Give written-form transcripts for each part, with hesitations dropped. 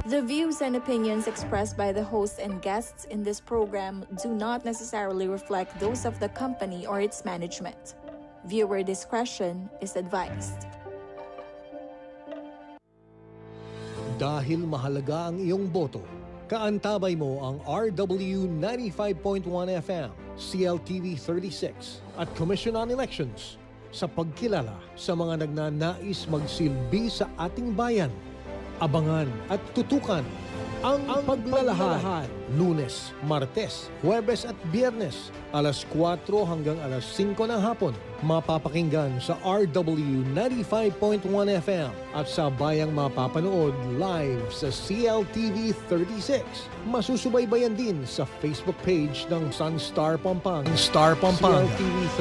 The views and opinions expressed by the host and guests in this program do not necessarily reflect those of the company or its management. Viewer discretion is advised. Dahil mahalaga ang iyong boto, kaantabay mo ang RW 95.1 FM, CLTV 36 at Commission on Elections sa pagkilala sa mga nagnanais magsilbi sa ating bayan. Abangan at tutukan ang paglalahad. Lunes, Martes, Huwebes at Biyernes, alas 4 hanggang alas 5 ng hapon. Mapapakinggan sa RW 95.1 FM at sa bayang mapapanood live sa CLTV 36. Masusubaybayan din sa Facebook page ng Sunstar Pampanga,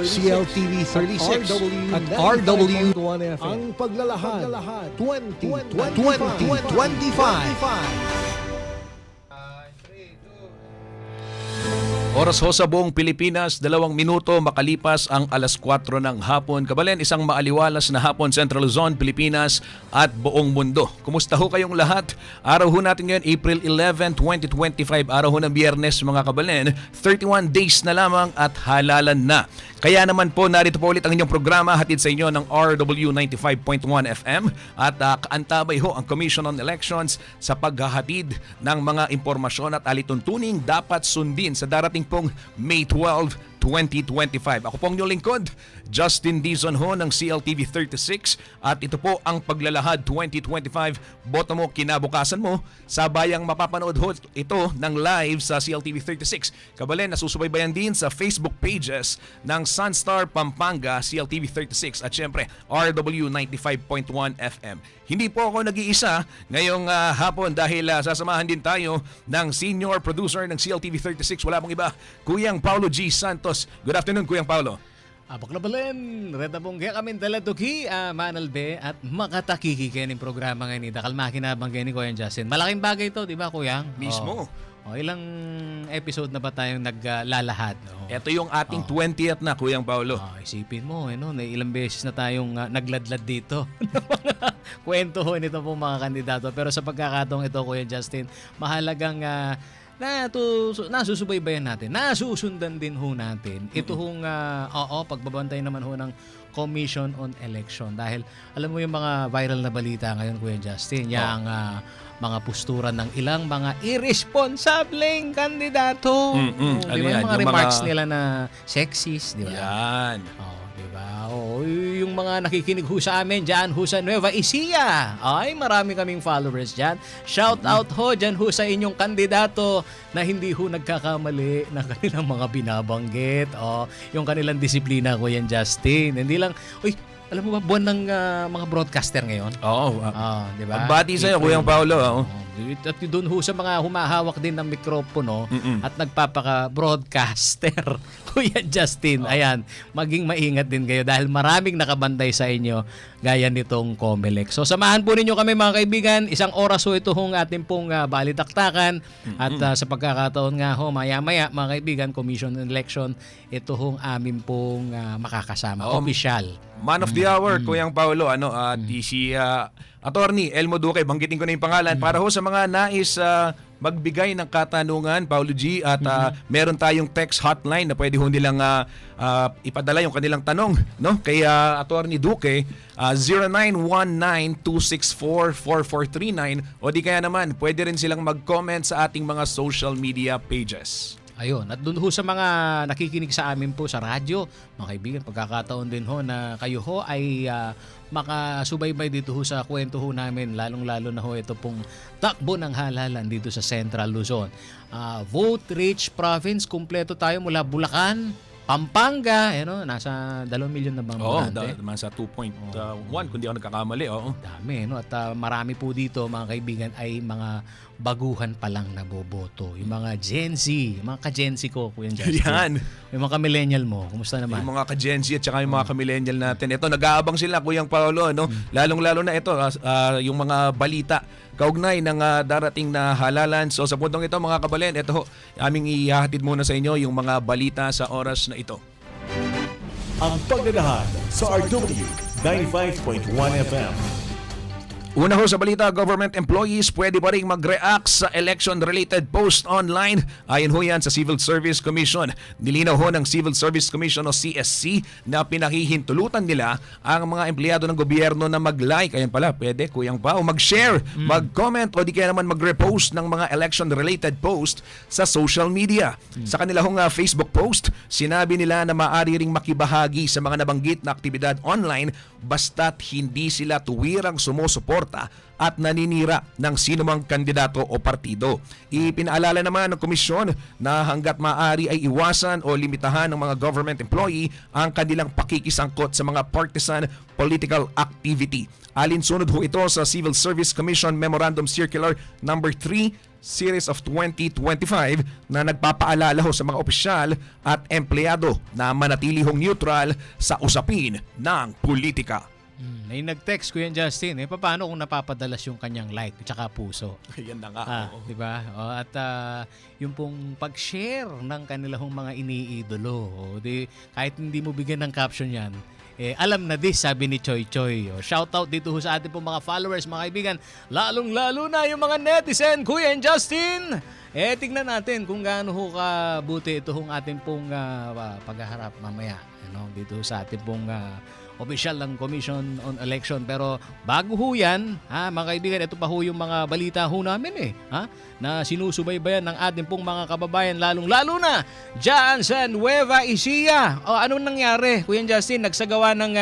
CLTV 36 at RW 1 FM. Ang paglalahad 2025. Oras ho sa buong Pilipinas, 2 minuto makalipas ang alas 4 ng hapon. Kabalen, isang maaliwalas na hapon Central Luzon, Pilipinas at buong mundo. Kumusta ho kayong lahat? Araw ho natin ngayon, April 11, 2025. Araw ho ng Biyernes mga kabalen. 31 days na lamang at halalan na. Kaya naman po, narito po ulit ang inyong programa hatid sa inyo ng RW 95.1 FM at kaantabay ho ang Commission on Elections sa paghahatid ng mga impormasyon at alituntuning dapat sundin sa darating pong May 12, 2025. Ako pong inyong lingkod, Justin Dizon ho ng CLTV 36 at ito po ang Paglalahad 2025. Boto mo, kinabukasan mo. Sa bayang mapapanood ho ito ng live sa CLTV 36. Kabalen, nasusubaybayan din sa Facebook pages ng Sunstar Pampanga, CLTV 36 at syempre RW 95.1 FM. Hindi po ako nag-iisa ngayong hapon dahil sasamahan din tayo ng senior producer ng CLTV 36. Wala pong iba, Kuyang Paulo G. Santos. Good afternoon, Kuyang Paulo. Baklabalen, reda pong kaya kami taladuki, Manalbe at makatakiki kayo ng programa ngayon. Dakalmakinabang kayo ni Kuyang Justin. Malaking bagay ito, di ba Kuyang? Mismo. Ilang episode na ba tayong naglalahad? Ito yung ating 20th na, Kuyang Paulo. Isipin mo, na ilang beses na tayong nagladlad dito. Kwento ho nito po mga kandidato. Pero sa pagkakataong ito, Kuya Justin, mahalagang nasusubaybayan natin, nasusundan din ho natin. Ito hong, pagbabantay naman ho ng Commission on Election. Dahil alam mo yung mga viral na balita ngayon, Kuya Justin, yung mga postura ng ilang mga irresponsableng kandidato. Ano Diba? yan? Yung mga Yung remarks mga- nila na sexist, di ba? Yan. Diba? Yung mga nakikinig ho sa amin dyan ho sa Nueva Ecija. Ay, marami kaming followers dyan. Shout out ho dyan ho sa inyong kandidato na hindi ho nagkakamali ng kanilang mga binabanggit. Yung kanilang disiplina, Kuya Justin. Hindi lang, alam mo ba, buwan ng mga broadcaster ngayon? Oo. Diba? Pagbati sa'yo, Kuyang Paulo. At doon ho sa mga humahawak din ng mikropono at nagpapaka-broadcaster, Kuya Justin, ayan, maging maingat din kayo dahil maraming nakabantay sa inyo gaya nitong Comelec. So samahan po ninyo kami mga kaibigan, isang oras ho ito hong ating pong balitaktakan at sa pagkakataon nga ho, maya-maya mga kaibigan, Commission on Election, ito hong amin pong makakasama, official. Man of the hour, Kuyang Paulo, si Attorney Elmo Duque, banggitin ko na yung pangalan para ho sa mga nais magbigay ng katanungan, Paulo G, at meron tayong text hotline na pwede ho nilang ipadala yung kanilang tanong, no? Kay Attorney Duque, 0919-264-4439 o di kaya naman, pwede rin silang mag-comment sa ating mga social media pages. Ayun, at doon ho sa mga nakikinig sa amin po sa radyo, mga kaibigan, pagkakataon din ho na kayo ho ay makasubaybay dito ho sa kwento ho namin, lalong-lalo na ho ito pong takbo ng halalan dito sa Central Luzon. Vote-rich province, kumpleto tayo mula Bulacan, Pampanga, nasa 2 milyon na bang botante? Nasa 2.1 kung di ako nagkakamali. Dami, no? At marami po dito, mga kaibigan, ay mga baguhan pa lang naboboto. Yung mga Gen Z, mga ka-Gen Z ko, Kuya Justin. Yan. Yung mga ka-millennial mo, kumusta naman? Yung mga ka-Gen Z at saka yung mga ka-millennial natin. Ito, nag-aabang sila, Kuyang Paulo, no? Lalong-lalo na ito, yung mga balita kaugnay ng darating na halalan. So sa puntong ito, mga kabalen, ito aming ihahatid muna sa inyo yung mga balita sa oras na ito. Ang paglalahad sa RW 95.1 FM. Una ho sa balita, government employees pwede pa rin mag-react sa election-related post online. Ayon ho yan sa Civil Service Commission. Nilinaw ho ng Civil Service Commission o CSC na pinahihintulutan nila ang mga empleyado ng gobyerno na mag-like. Ayan pala, pwede, Kuyang Pa, o mag-share, mag-comment o di kaya naman mag-repost ng mga election-related post sa social media. Sa kanila hong Facebook post, sinabi nila na maaari ring makibahagi sa mga nabanggit na aktibidad online basta't hindi sila tuwirang sumusuporta at naninira ng sinumang kandidato o partido. Ipinaalala naman ng komisyon na hanggat maaari ay iwasan o limitahan ng mga government employee ang kanilang pakikisangkot sa mga partisan political activity. Alinsunod ho ito sa Civil Service Commission Memorandum Circular number 3 Series of 2025 na nagpapaalala ho sa mga opisyal at empleyado na manatili hong neutral sa usapin ng politika. May nag-text ko yan, Justin. Paano kung napapadalas yung kanyang like at saka puso? Yan na nga. Di ba? At yung pong pag-share ng kanilang mga iniidolo. Kahit hindi mo bigyan ng caption yan, alam na this, sabi ni Choy Choy. Shoutout dito sa ating pong mga followers, mga kaibigan. Lalong-lalo na yung mga netizen, Kuya and Justin. Tingnan natin kung gaano ho kabuti ito hong ating pong paghaharap mamaya. Dito sa ating pong official ng Commission on Election. Pero bago ho yan, mga kaibigan, ito pa ho yung mga balita ho namin na sinusubaybayan ng ating pong mga kababayan, lalong-lalo na dyan sa Nueva Ecija. Anong nangyari? Kuya Justin, nagsagawa ng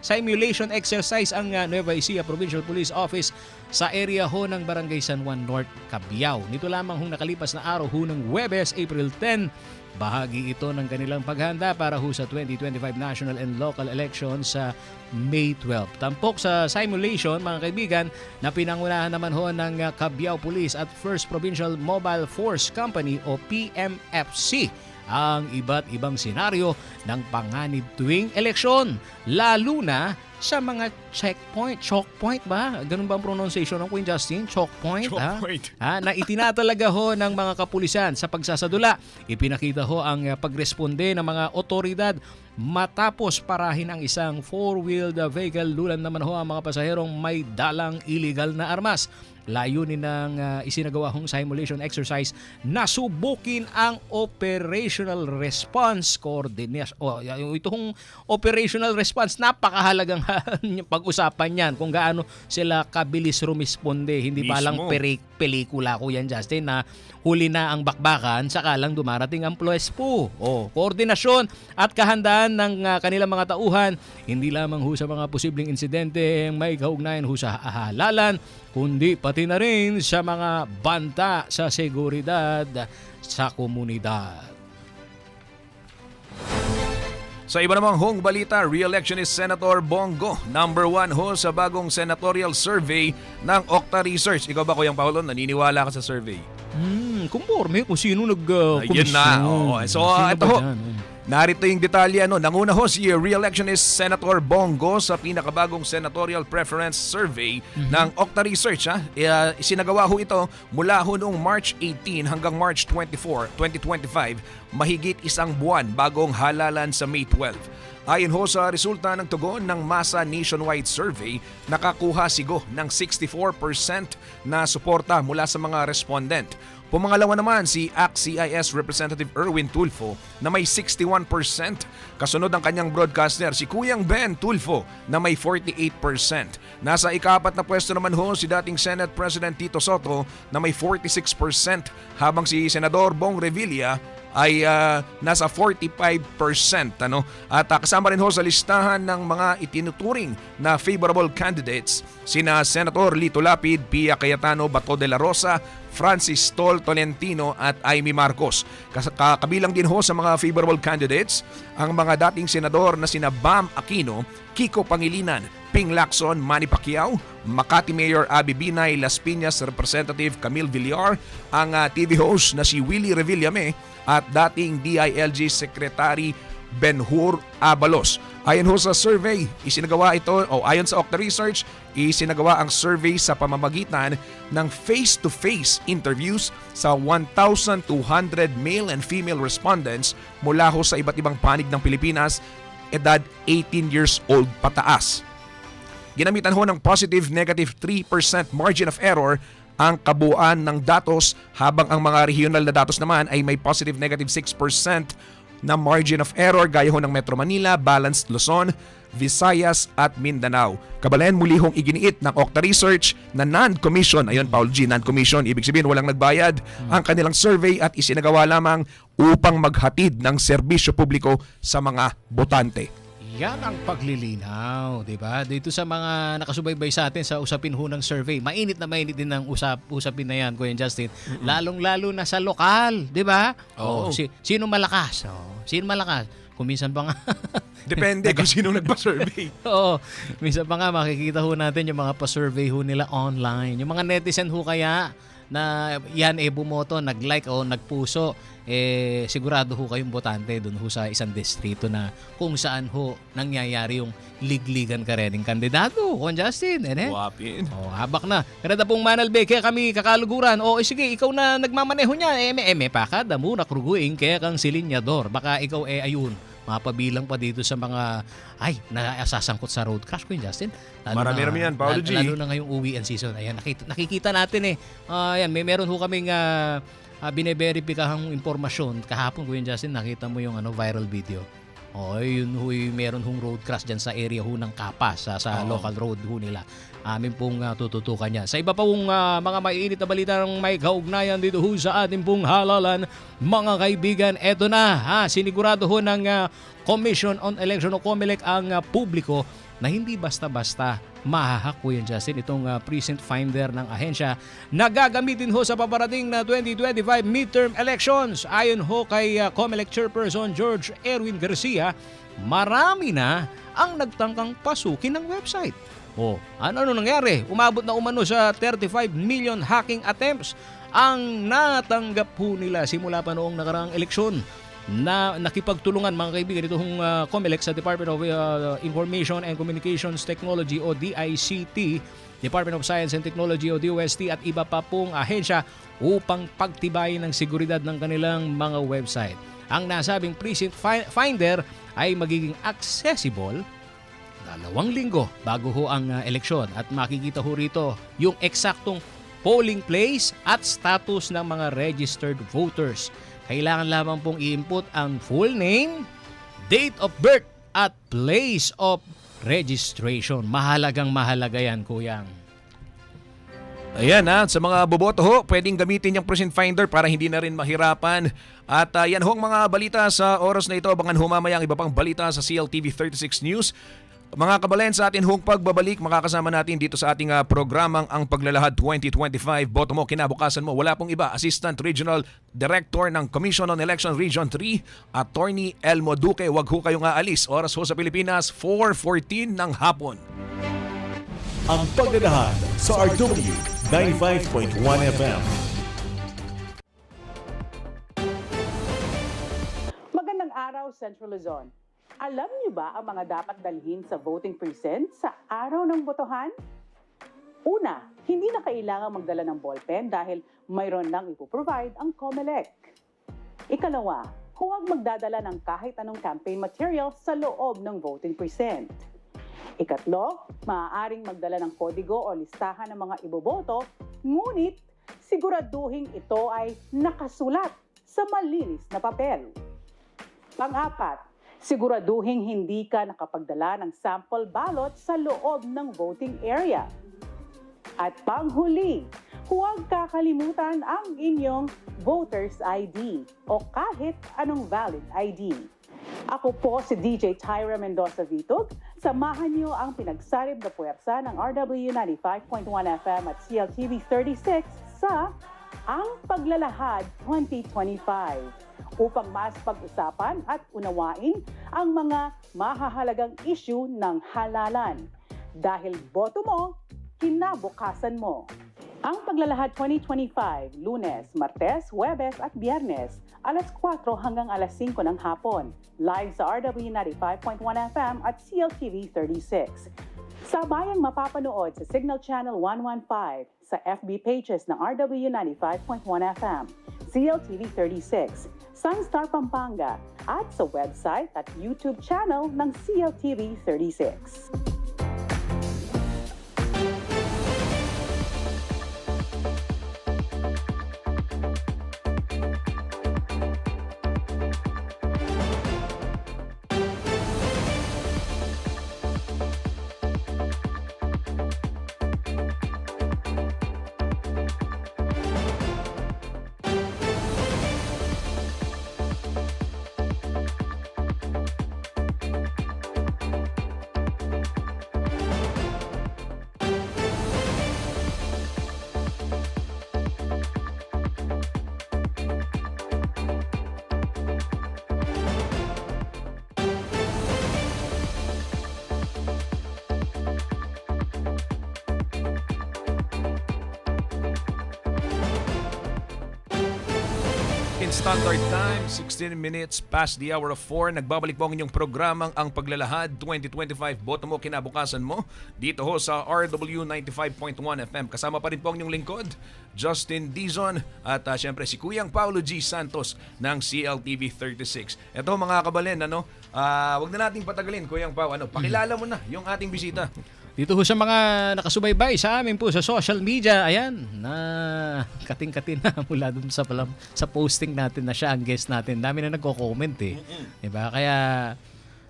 simulation exercise ang Nueva Ecija Provincial Police Office sa area ho ng Barangay San Juan North, Cabiao. Nito lamang hong nakalipas na araw ho ng Huwebes, April 10. Bahagi ito ng kanilang paghahanda para ho sa 2025 national and local elections sa May 12. Tampok sa simulation, mga kaibigan, na pinangunahan naman ho ng Cabiao Police at First Provincial Mobile Force Company o PMFC ang iba't ibang senaryo ng panganib tuwing eleksyon, lalo na sa mga checkpoint, chokepoint ba? Ganun ba ang pronunciation ng Queen Justin? Chokepoint? Na itinatalaga ho ng mga kapulisan sa pagsasadula. Ipinakita ho ang pagresponde ng mga otoridad matapos parahin ang isang four-wheeled vehicle. Lulan naman ho ang mga pasaherong may dalang illegal na armas. Layunin ng isinagawa hong simulation exercise na subukin ang operational response coordination. Ito hong operational response, napakahalagang pag-usapan yan kung gaano sila kabilis rumisponde. Hindi pa lang pelikula ko yan, Justin, na huli na ang bakbakan saka lang dumarating ang pwesto. Koordinasyon at kahandaan ng kanilang mga tauhan, hindi lamang ho sa mga posibleng insidente may kaugnayan ho sa halalan, kundi pati na rin sa mga banta sa seguridad sa komunidad. Sa iba namang hong balita, re-election is Senator Bongo, number 1 ho sa bagong senatorial survey ng Octa Research. Ikaw ba, Kuyang Paolo, naniniwala ka sa survey? Kumporme kung sino nag-komisyon. Yun na. So, ito ho. Narito yung detalye. Nanguna ho si re-election is Senator Bongo sa pinakabagong senatorial preference survey ng Octa Research. Isinagawa ho ito mula ho noong March 18 hanggang March 24, 2025. Mahigit isang buwan bagong halalan sa May 12. Ayon ho sa resulta ng tugon ng Masa Nationwide Survey, nakakuha si Go ng 64% na suporta mula sa mga respondent. Pumangalawa naman si ACT-CIS Representative Erwin Tulfo na may 61%. Kasunod ang kanyang broadcaster si Kuyang Ben Tulfo na may 48%. Nasa ika-4 na pwesto naman ho si dating Senate President Tito Sotto na may 46%, habang si Senador Bong Revilla ay nasa 45%. At kasama rin ho sa listahan ng mga itinuturing na favorable candidates sina Senator Lito Lapid, Pia Cayetano, Bato de la Rosa, Francis Tol Tolentino at Amy Marcos. Kabilang din ho sa mga favorable candidates ang mga dating senador na sina Bam Aquino, Kiko Pangilinan, Ping Lacson, Manny Pacquiao, Makati Mayor Abby Binay, Las Piñas Representative Camille Villar, ang TV host na si Willie Revillame at dating DILG Secretary Benhur Abalos. Ayon ho sa survey, ayon sa Octa Research, isinagawa ang survey sa pamamagitan ng face-to-face interviews sa 1,200 male and female respondents mula ho sa iba't ibang panig ng Pilipinas, edad 18 years old pataas. ginamitan ho ng positive negative 3% margin of error ang kabuuan ng datos, habang ang mga regional na datos naman ay may positive negative 6% na margin of error gaya ho ng Metro Manila, Balanced Luzon, Visayas at Mindanao. Kabalen, muli hong iginiit ng Okta Research na non-commission, ayun Paul G, non-commission, ibig sabihin walang nagbayad, ang kanilang survey at isinagawa lamang upang maghatid ng serbisyo publiko sa mga botante. Yan ang paglilinaw, di ba? Dito sa mga nakasubaybay sa atin sa usapin ho ng survey, mainit din ang usapin na yan, Kuya Justin. Lalong-lalo na sa lokal, di ba? Oo. Sino malakas? Sino malakas? Kung minsan pa nga. Depende kung sino nagpa-survey. Oo. Minsan pa nga makikita ho natin yung mga pa-survey ho nila online. Yung mga netizen ho kaya na yan bumoto, nag-like o nagpuso, sigurado ho kayong botante doon ho sa isang distrito na kung saan ho nangyayari yung ligligan ka rin ng kandidato. Kung Justin, Wapin. Habak na. Kada pong manalbe, kaya kami kakaluguran. Sige, ikaw na nagmamaneho niya. Pa ka, damo na kruguing, kaya kang silinyador. Baka ikaw ayun, mapabilang pa dito sa mga nasasangkot sa road crash, Kuya Justin. Marami yan, Paolo G. Lalo na ngayong uwian season. Ayan, nakikita natin ayan, meron ho kaming bine-verifyhang impormasyon. Kahapon, Kuya Justin, nakita mo yung viral video. Yun ho, meron hong road crash dyan sa area ho ng Kapas, sa local road ho nila. Amin pong tututukan yan. Sa iba pa pong mga maiinit na balita ng may kaugnayan dito ho sa ating pong halalan, mga kaibigan, eto na, sinigurado ho ng Commission on Election o COMELEC ang publiko na hindi basta-basta mahahak, Kuya Justin, itong precinct finder ng ahensya na gagamitin ho sa paparating na 2025 midterm elections. Ayon ho kay COMELEC Chairperson George Erwin Garcia, marami na ang nagtangkang pasukin ng website. Ano nangyari? Umabot na umano sa 35 million hacking attempts ang natanggap po nila simula pa noong nakaraang eleksyon. Na nakipagtulungan, mga kaibigan, itong COMELEC sa Department of Information and Communications Technology o DICT, Department of Science and Technology o DOST at iba pa pong ahensya upang pagtibayin ng seguridad ng kanilang mga website. Ang nasabing precinct finder ay magiging accessible 2 linggo bago ho ang eleksyon at makikita ho rito yung eksaktong polling place at status ng mga registered voters. Kailangan lamang pong i-input ang full name, date of birth, at place of registration. Mahalaga yan, Kuyang. Ayan sa mga boboto ho, pwedeng gamitin yung Precinct Finder para hindi na rin mahirapan. At yan hong mga balita sa oras na ito. Abangan ho mamaya ang iba pang balita sa CLTV 36 News. Mga kabalen, sa atin hong pagbabalik, makakasama natin dito sa ating programang Ang Paglalahad 2025. Boto mo, kinabukasan mo. Wala pong iba. Assistant Regional Director ng Commission on Election Region 3, Attorney Elmo Duque. Huwag ho kayong aalis. Oras ho sa Pilipinas, 4:14 ng hapon. Ang Paglalahad sa RW 95.1 FM. Magandang araw, Central Luzon. Alam niyo ba ang mga dapat dalhin sa voting precinct sa araw ng botohan? Una, hindi na kailangan magdala ng ballpen dahil mayroon lang ipoprovide ang COMELEC. Ikalawa, huwag magdadala ng kahit anong campaign material sa loob ng voting precinct. Ikatlo, maaaring magdala ng kodigo o listahan ng mga iboboto, ngunit siguraduhin ito ay nakasulat sa malinis na papel. Pang-apat, siguraduhin hindi ka nakapagdala ng sample ballot sa loob ng voting area. At panghuli, huwag kakalimutan ang inyong voter's ID o kahit anong valid ID. Ako po si DJ Tyra Mendoza Vitog. Samahan niyo ang pinagsalib na puwersa ng RW 95.1 FM at CLTV 36 sa Ang Paglalahad 2025 upang mas pag-usapan at unawain ang mga mahahalagang issue ng halalan. Dahil boto mo, kinabukasan mo. Ang Paglalahad 2025, Lunes, Martes, Huwebes at Biyernes, alas 4 hanggang alas 5 ng hapon. Live sa RW 95.1 FM at CLTV 36. Sabayang mapapanood sa Signal Channel 115, sa FB pages ng RW 95.1 FM, CLTV 36, Sunstar Pampanga, at sa website at YouTube channel ng CLTV 36. Philippine Standard Time, 16 minutes past the hour of 4. Nagbabalik po ang inyong programang Ang Paglalahad 2025. Boto mo, kinabukasan mo. Dito ho sa RW 95.1 FM. Kasama pa rin po ang inyong lingkod, Justin Dizon. At syempre si Kuyang Paulo G. Santos ng CLTV 36. Ito mga kabalen, wag na nating patagalin, Kuyang Pau. Pakilala mo na yung ating bisita. Dito ho sa mga nakasubaybay sa amin po sa social media, ayan, na kating-kating na mula dun sa posting natin na siya ang guest natin. Dami na nagko-comment eh. Diba? Kaya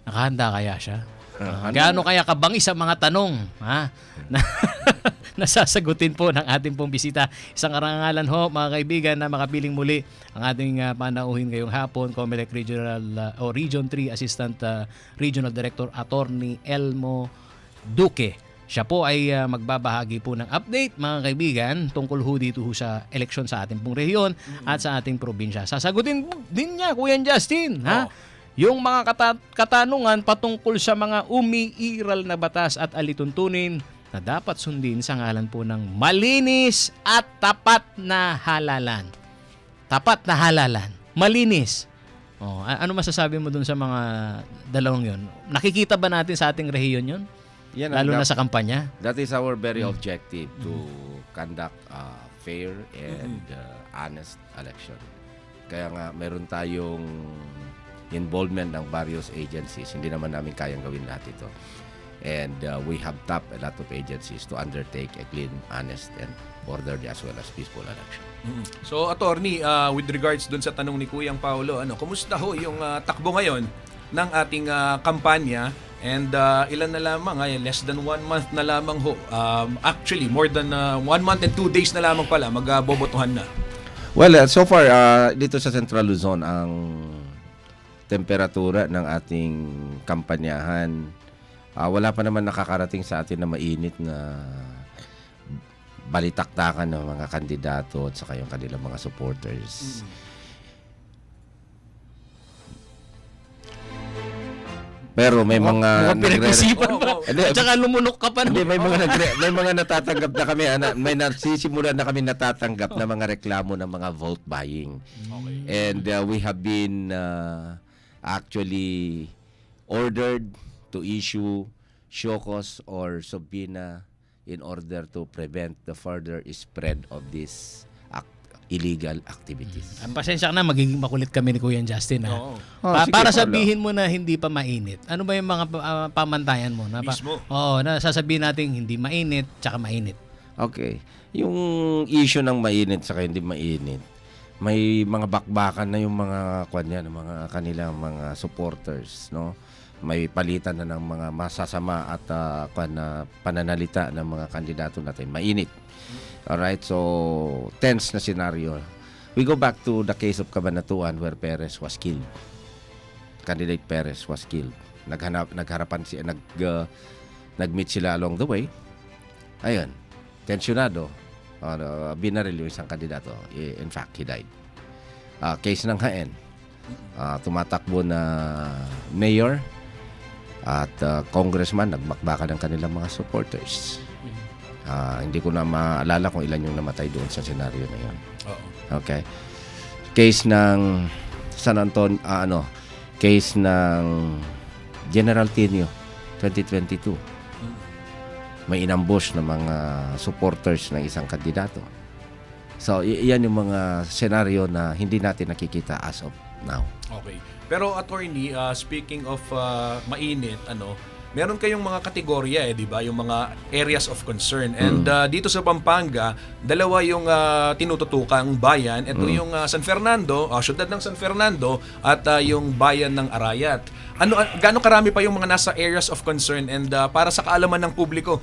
nakahanda kaya siya? Gaano kaya kabangis sa mga tanong na sasagutin po ng ating pong bisita. Isang karangalan ho, mga kaibigan, na makapiling muli ang ating panauhin ngayong hapon, Comelec Region 3 Assistant Regional Director Attorney Elmo Duque. Siya po ay magbabahagi po ng update, mga kaibigan, tungkol ho dito ho sa eleksyon sa ating pong rehiyon at sa ating probinsya. Sasagutin din niya, Kuya Justin, yung mga katanungan patungkol sa mga umiiral na batas at alituntunin na dapat sundin sa ngalan po ng malinis at tapat na halalan. Tapat na halalan. Malinis. Ano masasabi mo dun sa mga dalawang yon? Nakikita ba natin sa ating rehiyon yon? Yan Lalo na sa kampanya? That is our very objective, to conduct a fair and honest election. Kaya nga meron tayong involvement ng various agencies. Hindi naman namin kayang gawin lahat ito. And we have tapped a lot of agencies to undertake a clean, honest, and orderly as well as peaceful election. So, attorney, with regards dun sa tanong ni Kuyang Paulo, kumusta ho yung takbo ngayon ng ating kampanya? And ilan na lamang, less than 1 month na lamang ho. Actually, more than 1 month and 2 days na lamang pala, magbobotohan na. Well, so far, dito sa Central Luzon, ang temperatura ng ating kampanyahan, wala pa naman nakakarating sa atin na mainit na balitaktakan ng mga kandidato at saka yung kanilang mga supporters. Pero may mga pinag-isipan pa. Tsaka lumunok ka pa. May mga natatanggap na kami, may nasisimula na kami natatanggap na mga reklamo ng mga vote buying. And we have been actually ordered to issue show cause or subpoena in order to prevent the further spread of this illegal activities. Ang pasensya ka na, magiging makulit kami ni Kuya Justin. Sige, para sabihin mo na hindi pa mainit, ano ba yung mga pamantayan mo? Mismo. Na sasabihin natin hindi mainit, tsaka mainit. Okay. Yung issue ng mainit saka hindi mainit, may mga bakbakan na yung mga mga kanilang mga supporters, no? May palitan na ng mga masasama at pananalita ng mga kandidato natin. Mainit. Alright, so tense na scenario. We go back to the case of Cabanatuan where Perez was killed. Candidate Perez was killed. Nag-meet sila along the way. Ayun, tensionado. Binaril yung isang kandidato. In fact, he died. Case ng Jaén. Tumatakbo na mayor at congressman, nagmakbaka ng kanilang mga supporters. Hindi ko na maalala kung ilan yung namatay doon sa senaryo na yun. Okay. Case ng San Antonio, case ng General Tinio 2022. May inambush na mga supporters ng isang kandidato. So, iyan yung mga senaryo na hindi natin nakikita as of now. Okay. Pero attorney, speaking of mainit, meron kayong mga kategorya di ba? Yung mga areas of concern. And dito sa Pampanga, dalawa yung tinututukang bayan. Ito yung San Fernando, syudad ng San Fernando at yung bayan ng Arayat. Gaano karami pa yung mga nasa areas of concern, and para sa kaalaman ng publiko,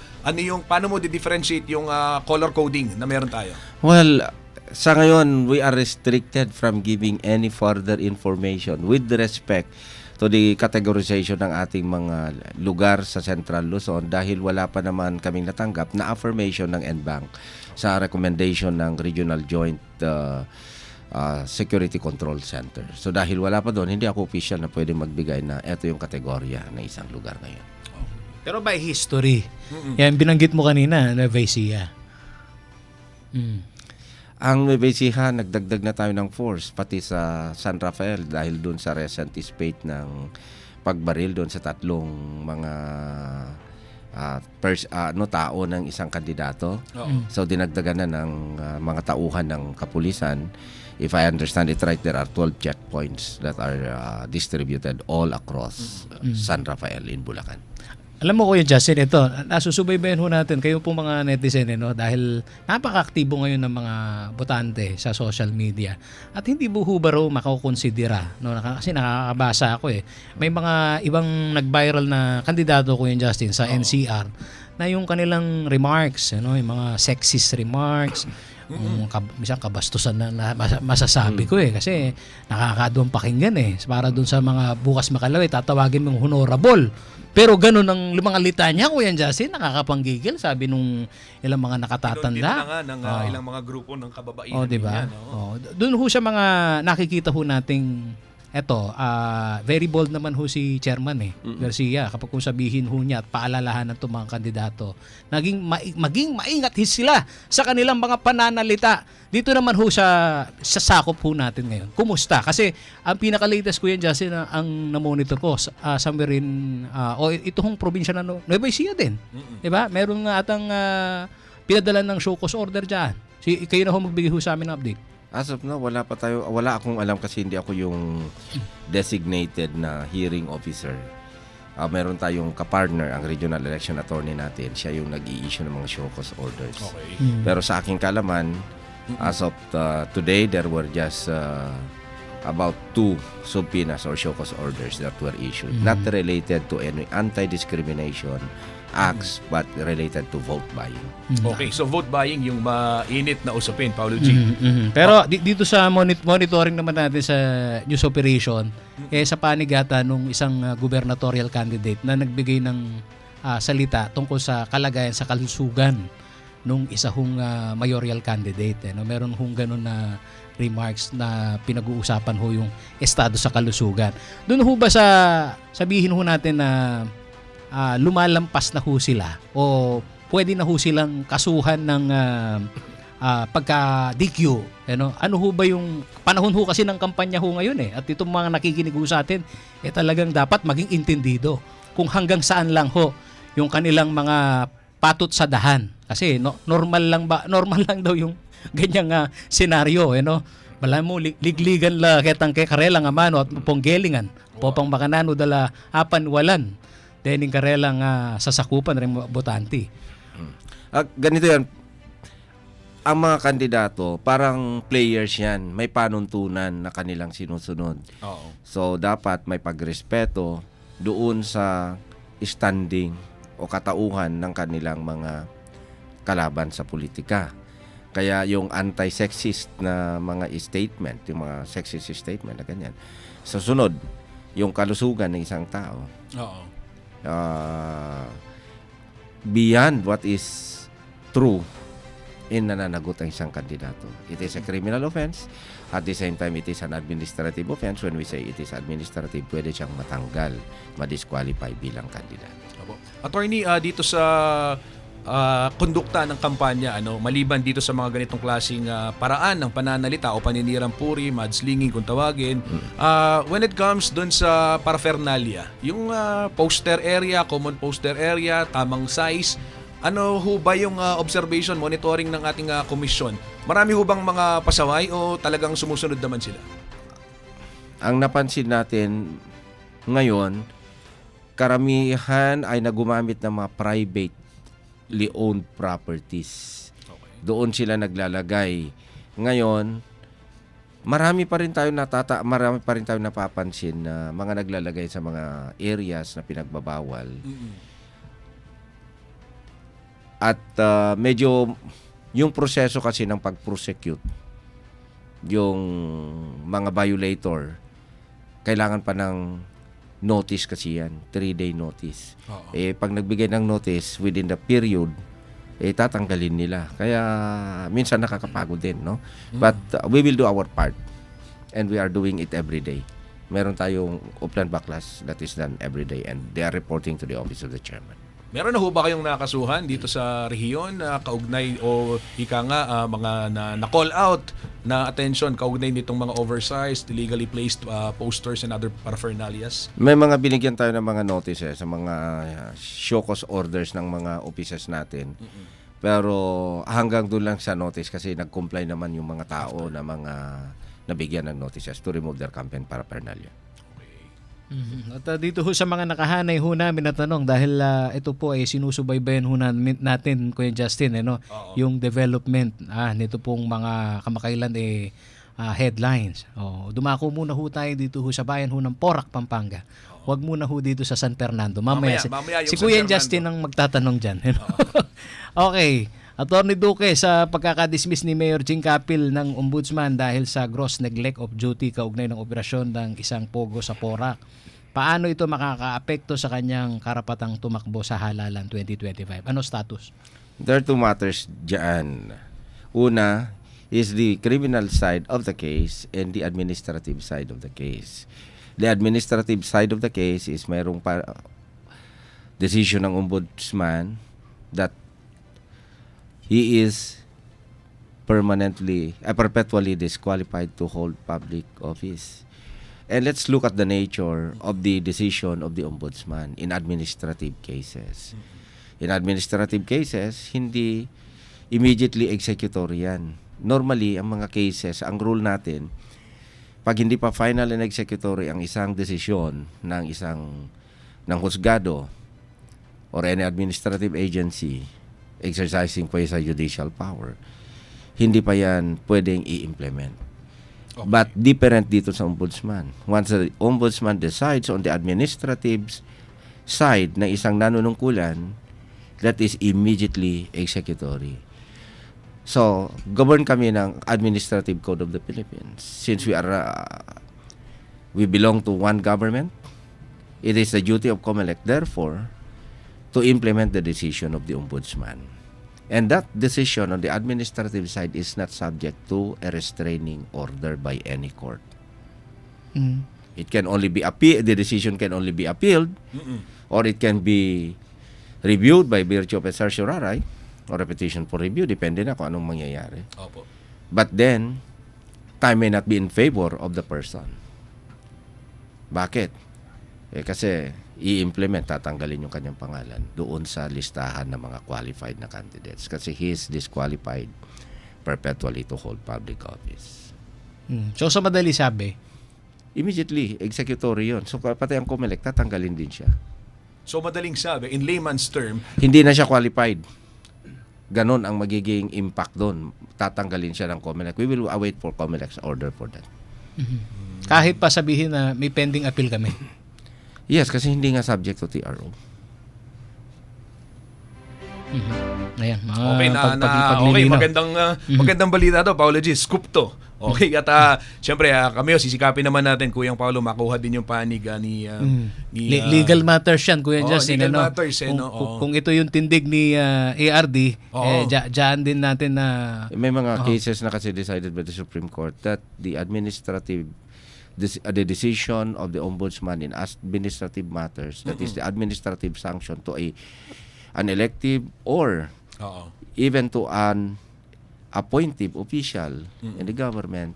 paano mo di-differentiate yung color coding na meron tayo? Well, sa ngayon, we are restricted from giving any further information with respect to the categorization ng ating mga lugar sa Central Luzon dahil wala pa naman kaming natanggap na affirmation ng NBank sa recommendation ng Regional Joint Security Control Center. So dahil wala pa doon, hindi ako official na pwede magbigay na ito yung kategorya ng isang lugar ngayon. Pero by history, yan binanggit mo kanina na Vicia. Ang Nueva Ecija, nagdagdag na tayo ng force, pati sa San Rafael dahil doon sa recent spate ng pagbaril doon sa tatlong mga tao ng isang kandidato. So dinagdagan na ng mga tauhan ng kapulisan. If I understand it right, there are 12 checkpoints that are distributed all across San Rafael in Bulacan. Alam mo Kuya Justin, ito, nasusubaybayan ho natin kayo po mga netizen, dahil napaka-aktibo ngayon ng mga botante sa social media. At hindi buho ba raw makakonsidera, kasi nakakabasa ako May mga ibang nag-viral na kandidato Kuya Justin sa NCR na yung kanilang remarks, yung mga sexist remarks, minsan kabastusan na masasabi ko kasi nakakaduwang pakinggan para dun sa mga bukas makalawi tatawagin mong honorable, pero ganun ang mga litanya Kuya Justin, nakakapanggigil, sabi nung ilang mga nakatatanda ng ilang mga grupo ng kababaihan diba? Doon ho sa mga nakikita ho nating very bold naman ho si Chairman Garcia kapag kung sabihin ho niya at paalalahanan ng mga kandidato maging maingat sila sa kanilang mga pananalita. Dito naman ho sa sakop ho natin ngayon. Kumusta? Kasi ang pinaka-latest Kuya Justin ang na-monitor ko somewhere in ito hong probinsya na Nueva Ecija din. Diba? Meron nga atang pinadala ng show cause order dyan. Kayo na ho magbigay ho sa amin ng update. As of now, wala akong alam kasi hindi ako yung designated na hearing officer. Meron tayong kapartner, ang regional election attorney natin. Siya yung nag-i-issue ng mga show cause orders. Okay. Pero sa aking kalaman, as of today, there were just about 2 subpoenas or show cause orders that were issued. Not related to any anti-discrimination acts but related to vote buying. Okay, so vote buying yung mainit na usapin, Paulo G. Pero dito sa monitoring naman natin sa news operation, sa panigata nung isang gubernatorial candidate na nagbigay ng salita tungkol sa kalagayan sa kalusugan nung isa hong mayoral candidate. Meron hong ganun na remarks na pinag-uusapan ho yung estado sa kalusugan. Doon ho ba sabihin ho natin na lumalampas na ho sila o pwede na ho silang kasuhan ng pagka-DQ? Ano ho ba yung panahon ho kasi ng kampanya ho ngayon at itong mga nakikinig ho sa atin talagang dapat maging intindido kung hanggang saan lang ho yung kanilang mga patot sa dahan. Kasi normal lang daw yung ganyang senaryo. Wala mo ligligan la ketang karelang amano at ponggelingan popang makanano dala apan walan dening karelang sasakupan rin botante. Ganito yan. Ang mga kandidato, parang players yan. May panuntunan na kanilang sinusunod. So, dapat may pagrespeto doon sa standing o katauhan ng kanilang mga kalaban sa politika. Kaya yung anti-sexist na mga statement, yung mga sexist statement na ganyan, sa sunod, yung kalusugan ng isang tao. Beyond what is true in nananagot ang isang kandidato. It is a criminal offense. At the same time, it is an administrative offense. When we say it is administrative, pwede siyang matanggal, ma-disqualify bilang kandidato. Attorney, dito sa kondukta ng kampanya, maliban dito sa mga ganitong klaseng paraan ng pananalita o paninirang puri, mudslinging kung tawagin, when it comes dun sa paraphernalia, yung poster area, common poster area, tamang size, ano ho ba yung observation, monitoring ng ating komisyon? Marami ho bang mga pasaway o talagang sumusunod naman sila? Ang napansin natin ngayon, karamihan ay nagumamit ng mga privately owned properties. Doon sila naglalagay. Ngayon, marami pa rin tayo napapansin na mga naglalagay sa mga areas na pinagbabawal. At medyo yung proseso kasi ng pag-prosecute yung mga violator, kailangan pa ng notice kasi yan, 3-day notice. Pag nagbigay ng notice within the period, tatanggalin nila. Kaya minsan nakakapagod din, no? But we will do our part and we are doing it every day. Meron tayong upland backlash that is done every day and they are reporting to the office of the chairman. Meron na ho ba kayong nakasuhan dito sa rehiyon na kaugnay o ika nga mga na-call out na attention kaugnay nitong mga oversized, illegally placed posters and other paraphernalias? May mga binigyan tayo ng mga notices sa mga show cause orders ng mga offices natin. Pero hanggang doon lang sa notice kasi nag-comply naman yung mga tao na mga nabigyan ng notices to remove their campaign paraphernalia. At dito ho sa mga nakahanay ho namin na tanong dahil ito po ay sinusubaybayan ho natin Kuya Justin yung development nito pong mga kamakailan headlines. Dumako muna ho tayo dito ho sa bayan ho ng Porac, Pampanga. Huwag muna ho dito sa San Fernando. Mamaya yung si San Kuya Fernando. Justin ang magtatanong dyan. Okay. Attorney Duque, sa pagkakadismiss ni Mayor Jing Capil ng Ombudsman dahil sa gross neglect of duty kaugnay ng operasyon ng isang pogo sa Porac, paano ito makakaapekto sa kanyang karapatang tumakbo sa halalan 2025? Ano status? There are two matters dyan. Una is the criminal side of the case and the administrative side of the case. The administrative side of the case is mayroong decision ng Ombudsman that he is perpetually disqualified to hold public office. And let's look at the nature of the decision of the Ombudsman in administrative cases. In administrative cases, hindi immediately executory yan. Normally, ang mga cases, ang rule natin, pag hindi pa final and executory ang isang desisyon ng husgado or any administrative agency exercising quasi-judicial power, hindi pa yan pwedeng i-implement. Okay. But different dito sa Ombudsman. Once the Ombudsman decides on the administrative side ng isang nanunungkulan, that is immediately executory. So, govern kami ng Administrative Code of the Philippines. Since we belong to one government, it is the duty of COMELEC, therefore, to implement the decision of the Ombudsman. And that decision on the administrative side is not subject to a restraining order by any court. It can only be the decision can only be appealed, or it can be reviewed by virtue of a certiorari or a petition for review, depende na kung anong mangyayari. Opo. But then, time may not be in favor of the person. Bakit? Kasi i-implement, tatanggalin yung kanyang pangalan doon sa listahan ng mga qualified na candidates kasi he is disqualified perpetually to hold public office. So sa madali sabi, Immediately, executory yun. So pati ang COMELEC, tatanggalin din siya. So madaling sabi, in layman's term, Hindi na siya qualified. Ganon ang magiging impact doon. Tatanggalin siya ng COMELEC. We will await for COMELEC's order for that. kahit pa sabihin na may pending appeal kami. Yes, kasi hindi nga subject to TRO. Ayan, mga okay okay, magandang balita to, Paolo G. Scoop to. Okay, at syempre kami sisikapin naman natin, Kuyang Paolo, makuha din yung panig ni legal matters yan, Kuya Justin. Legal matters, kung ito yung tindig ni ARD, dyan din natin na... May mga cases na kasi decided by the Supreme Court that the the decision of the Ombudsman in administrative matters, that is the administrative sanction to an elective or even to an appointive official in the government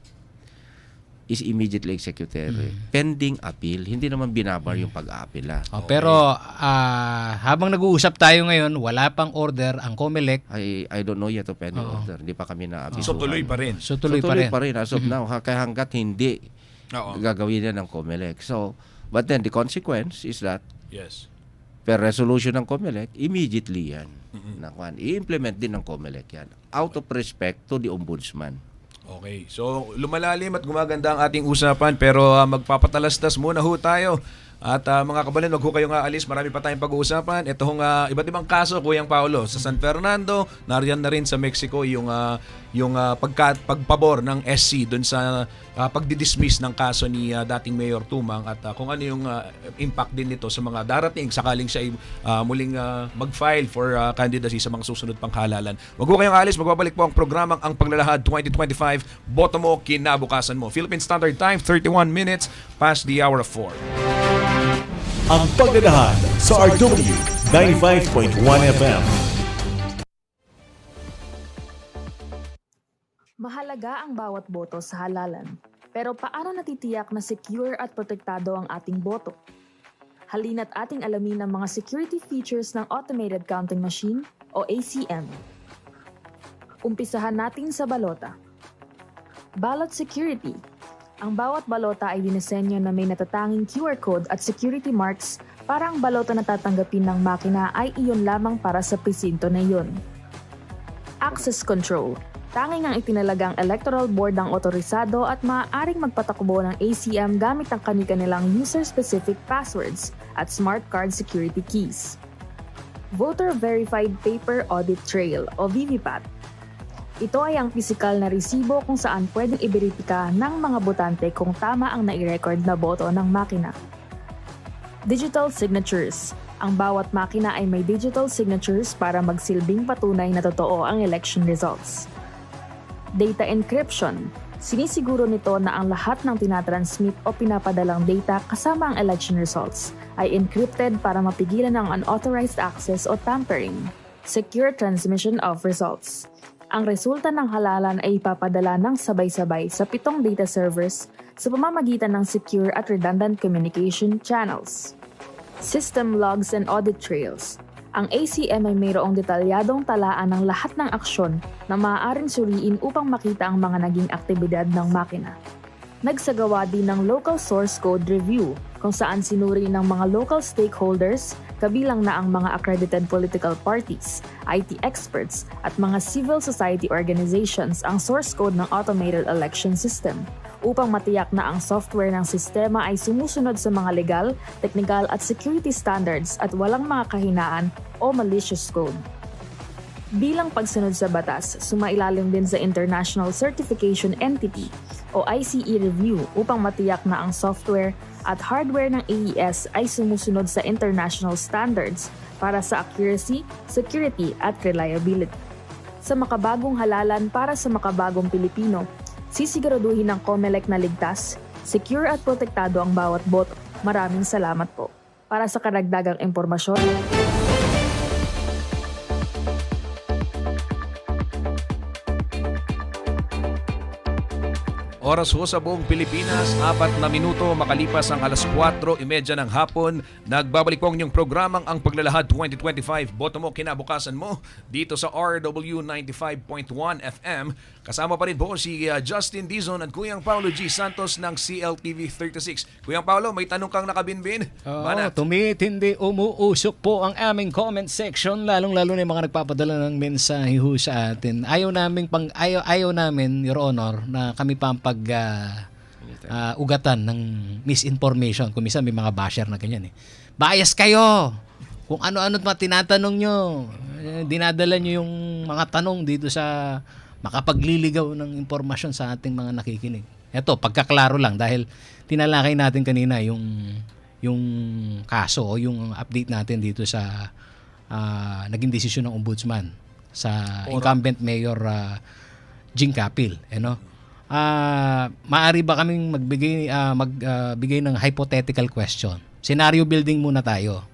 is immediately executory. Pending appeal, hindi naman binabar yung pag-aapila. Pero habang nag-uusap tayo ngayon, wala pang order ang COMELEC. I don't know yet of pending order. Hindi pa kami na-appeal. So tuloy pa rin. So tuloy pa rin. As of now, kaya hanggat hindi gagawin yan ng COMELEC. So, but then the consequence is that per resolution ng COMELEC, immediately yan. I-implement din ng COMELEC yan. Out of respect to the Ombudsman. Okay. So, lumalalim at gumaganda ang ating usapan, pero magpapatalastas muna ho tayo. At mga kabalan, wag ho kayong aalis. Marami pa tayong pag-uusapan. Ito hong iba't ibang kaso, Kuyang Paolo. Sa San Fernando, nariyan na rin sa Mexico yung pagpabor ng SC doon sa pagdidismiss ng kaso ni dating Mayor Tumang at kung ano yung impact din nito sa mga darating sakaling siya muling mag-file for candidacy sa mga susunod pang halalan. Wag ho kayong aalis. Magbabalik po ang programang Ang Paglalahad 2025. Boto mo, kinabukasan mo. Philippine Standard Time, 31 minutes past the hour of 4. Ang Paglalahad sa RW 95.1 FM. Mahalaga ang bawat boto sa halalan. Pero paano natitiyak na secure at protektado ang ating boto? Halina't ating alamin ang mga security features ng Automated Counting Machine o ACM. Umpisahan natin sa balota. Ballot security. Ang bawat balota ay dinisenyo na may natatanging QR code at security marks para ang balota na tatanggapin ng makina ay iyon lamang para sa presinto na iyon. Access control. Tanging ang itinalagang electoral board ang otorisado at maaaring magpatakbo ng ACM gamit ang kani-kanilang user-specific passwords at smart card security keys. Voter Verified Paper Audit Trail o VVPAT. Ito ay ang pisikal na resibo kung saan pwedeng iberipika ng mga botante kung tama ang nai-record na boto ng makina. Digital signatures. Ang bawat makina ay may digital signatures para magsilbing patunay na totoo ang election results. Data encryption. Sinisiguro nito na ang lahat ng tinatransmit o pinapadalang data kasama ang election results ay encrypted para mapigilan ang unauthorized access o tampering. Secure transmission of results. Ang resulta ng halalan ay ipapadala ng sabay-sabay sa 7 data servers sa pamamagitan ng secure at redundant communication channels. System logs and audit trails. Ang ACM ay mayroong detalyadong talaan ng lahat ng aksyon na maaaring suriin upang makita ang mga naging aktibidad ng makina. Nagsagawa din ng local source code review kung saan sinuri ng mga local stakeholders, kabilang na ang mga accredited political parties, IT experts at mga civil society organizations ang source code ng automated election system upang matiyak na ang software ng sistema ay sumusunod sa mga legal, technical at security standards at walang mga kahinaan o malicious code. Bilang pagsunod sa batas, sumailalim din sa International Certification Entity o ICE review upang matiyak na ang software at hardware ng AES ay sumusunod sa international standards para sa accuracy, security at reliability. Sa makabagong halalan para sa makabagong Pilipino, sisiguraduhin ng COMELEC na ligtas, secure at protektado ang bawat boto. Maraming salamat po. Para sa karagdagang impormasyon, Oras ho sa buong Pilipinas, 4 na minuto makalipas ang alas 4:30 ng hapon. Nagbabalik po ang inyong programang Ang Paglalahad 2025. Boto mo, kinabukasan mo dito sa RW 95.1 FM. Kasama pa rin po si Justin Dizon at Kuyang Paulo G. Santos ng CLTV 36. Kuyang Paulo, may tanong kang nakabinbin? Oo, tumitindi, umuusok po ang aming comment section, lalong-lalo na yung mga nagpapadala ng mensahe ho sa atin. Ayaw namin, Your Honor, na kami pampag ugatan ng misinformation. Kung minsan may mga basher na ganyan eh. Bias kayo! Kung ano-ano tinatanong nyo, dinadala nyo yung mga tanong dito sa makapagliligaw ng impormasyon sa ating mga nakikinig. Ito, pagkaklaro lang dahil tinalakay natin kanina yung kaso o yung update natin dito sa naging desisyon ng ombudsman sa incumbent mayor Jing Capil, maaari ba kaming magbigay ng hypothetical question? Scenario building muna tayo.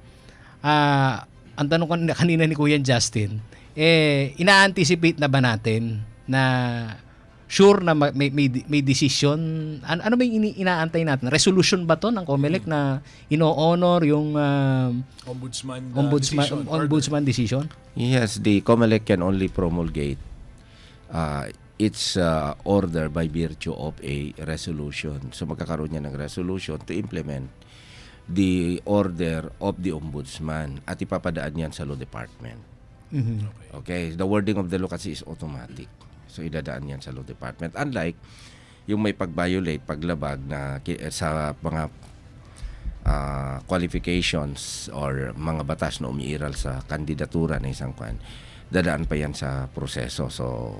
Ang tanong ko kanina ni Kuya Justin, ina-anticipate na ba natin na sure na may decision? Ano ba yung inaantay natin? Resolution ba to ng COMELEC na ino-honor yung ombudsman decision? Yes, the COMELEC can only promulgate its order by virtue of a resolution. So magkakaroon niya ng resolution to implement the order of the ombudsman at ipapadaan yan sa law department. Mm-hmm. Okay, the wording of the law kasi is automatic. So idadaan yan sa law department. Unlike yung may pag-violate, paglabag na sa mga qualifications or mga batas na umiiral sa kandidatura ng isang dadaan pa yan sa proseso. So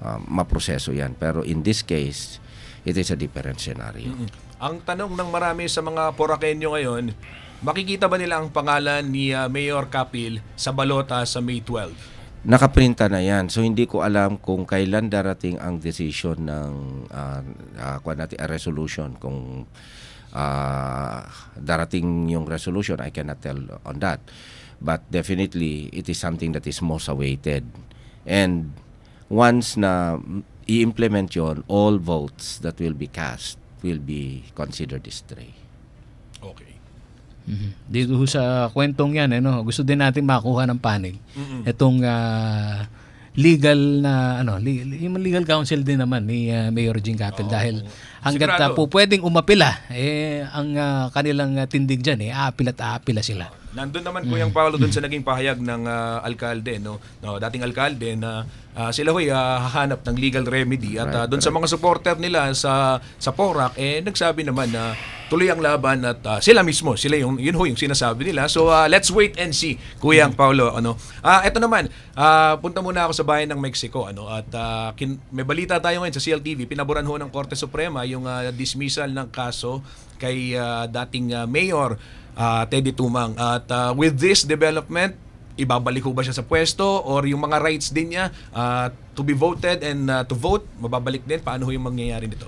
maproseso yan. Pero in this case, it is a different scenario. Ang tanong ng marami sa mga Porakenyo ngayon, makikita ba nila ang pangalan ni Mayor Capil sa balota sa May 12? Nakaprinta na yan. So hindi ko alam kung kailan darating ang decision ng resolution kung darating yung resolution, I cannot tell on that. But definitely, it is something that is most awaited. And once na i-implement yon, all votes that will be cast will be considered stray. Okay. Dito sa kwentong yan, gusto din natin makuha ng panig. Itong legal na yung legal counsel din naman ni Mayor Jing Capel dahil hangga't po pwedeng umapila ang kanilang tindig diyan aapila sila. Nandun naman Kuyang Paolo doon sa naging pahayag ng alkalde, dating alkalde na sila hahanap ng legal remedy at doon sa mga supporter nila sa PORAC nagsabi naman na tuloy ang laban at sila mismo, yun yung sinasabi nila. So let's wait and see, Kuyang Paolo. Eto naman, punta muna ako sa bayan ng Mexico at may balita tayo ngayon sa CLTV, pinaboran ho ng Korte Suprema yung dismissal ng kaso kay dating Mayor Teddy Tumang. At with this development, ibabalik ho ba siya sa pwesto or yung mga rights din niya to be voted and to vote, mababalik din? Paano ho yung mangyayari nito?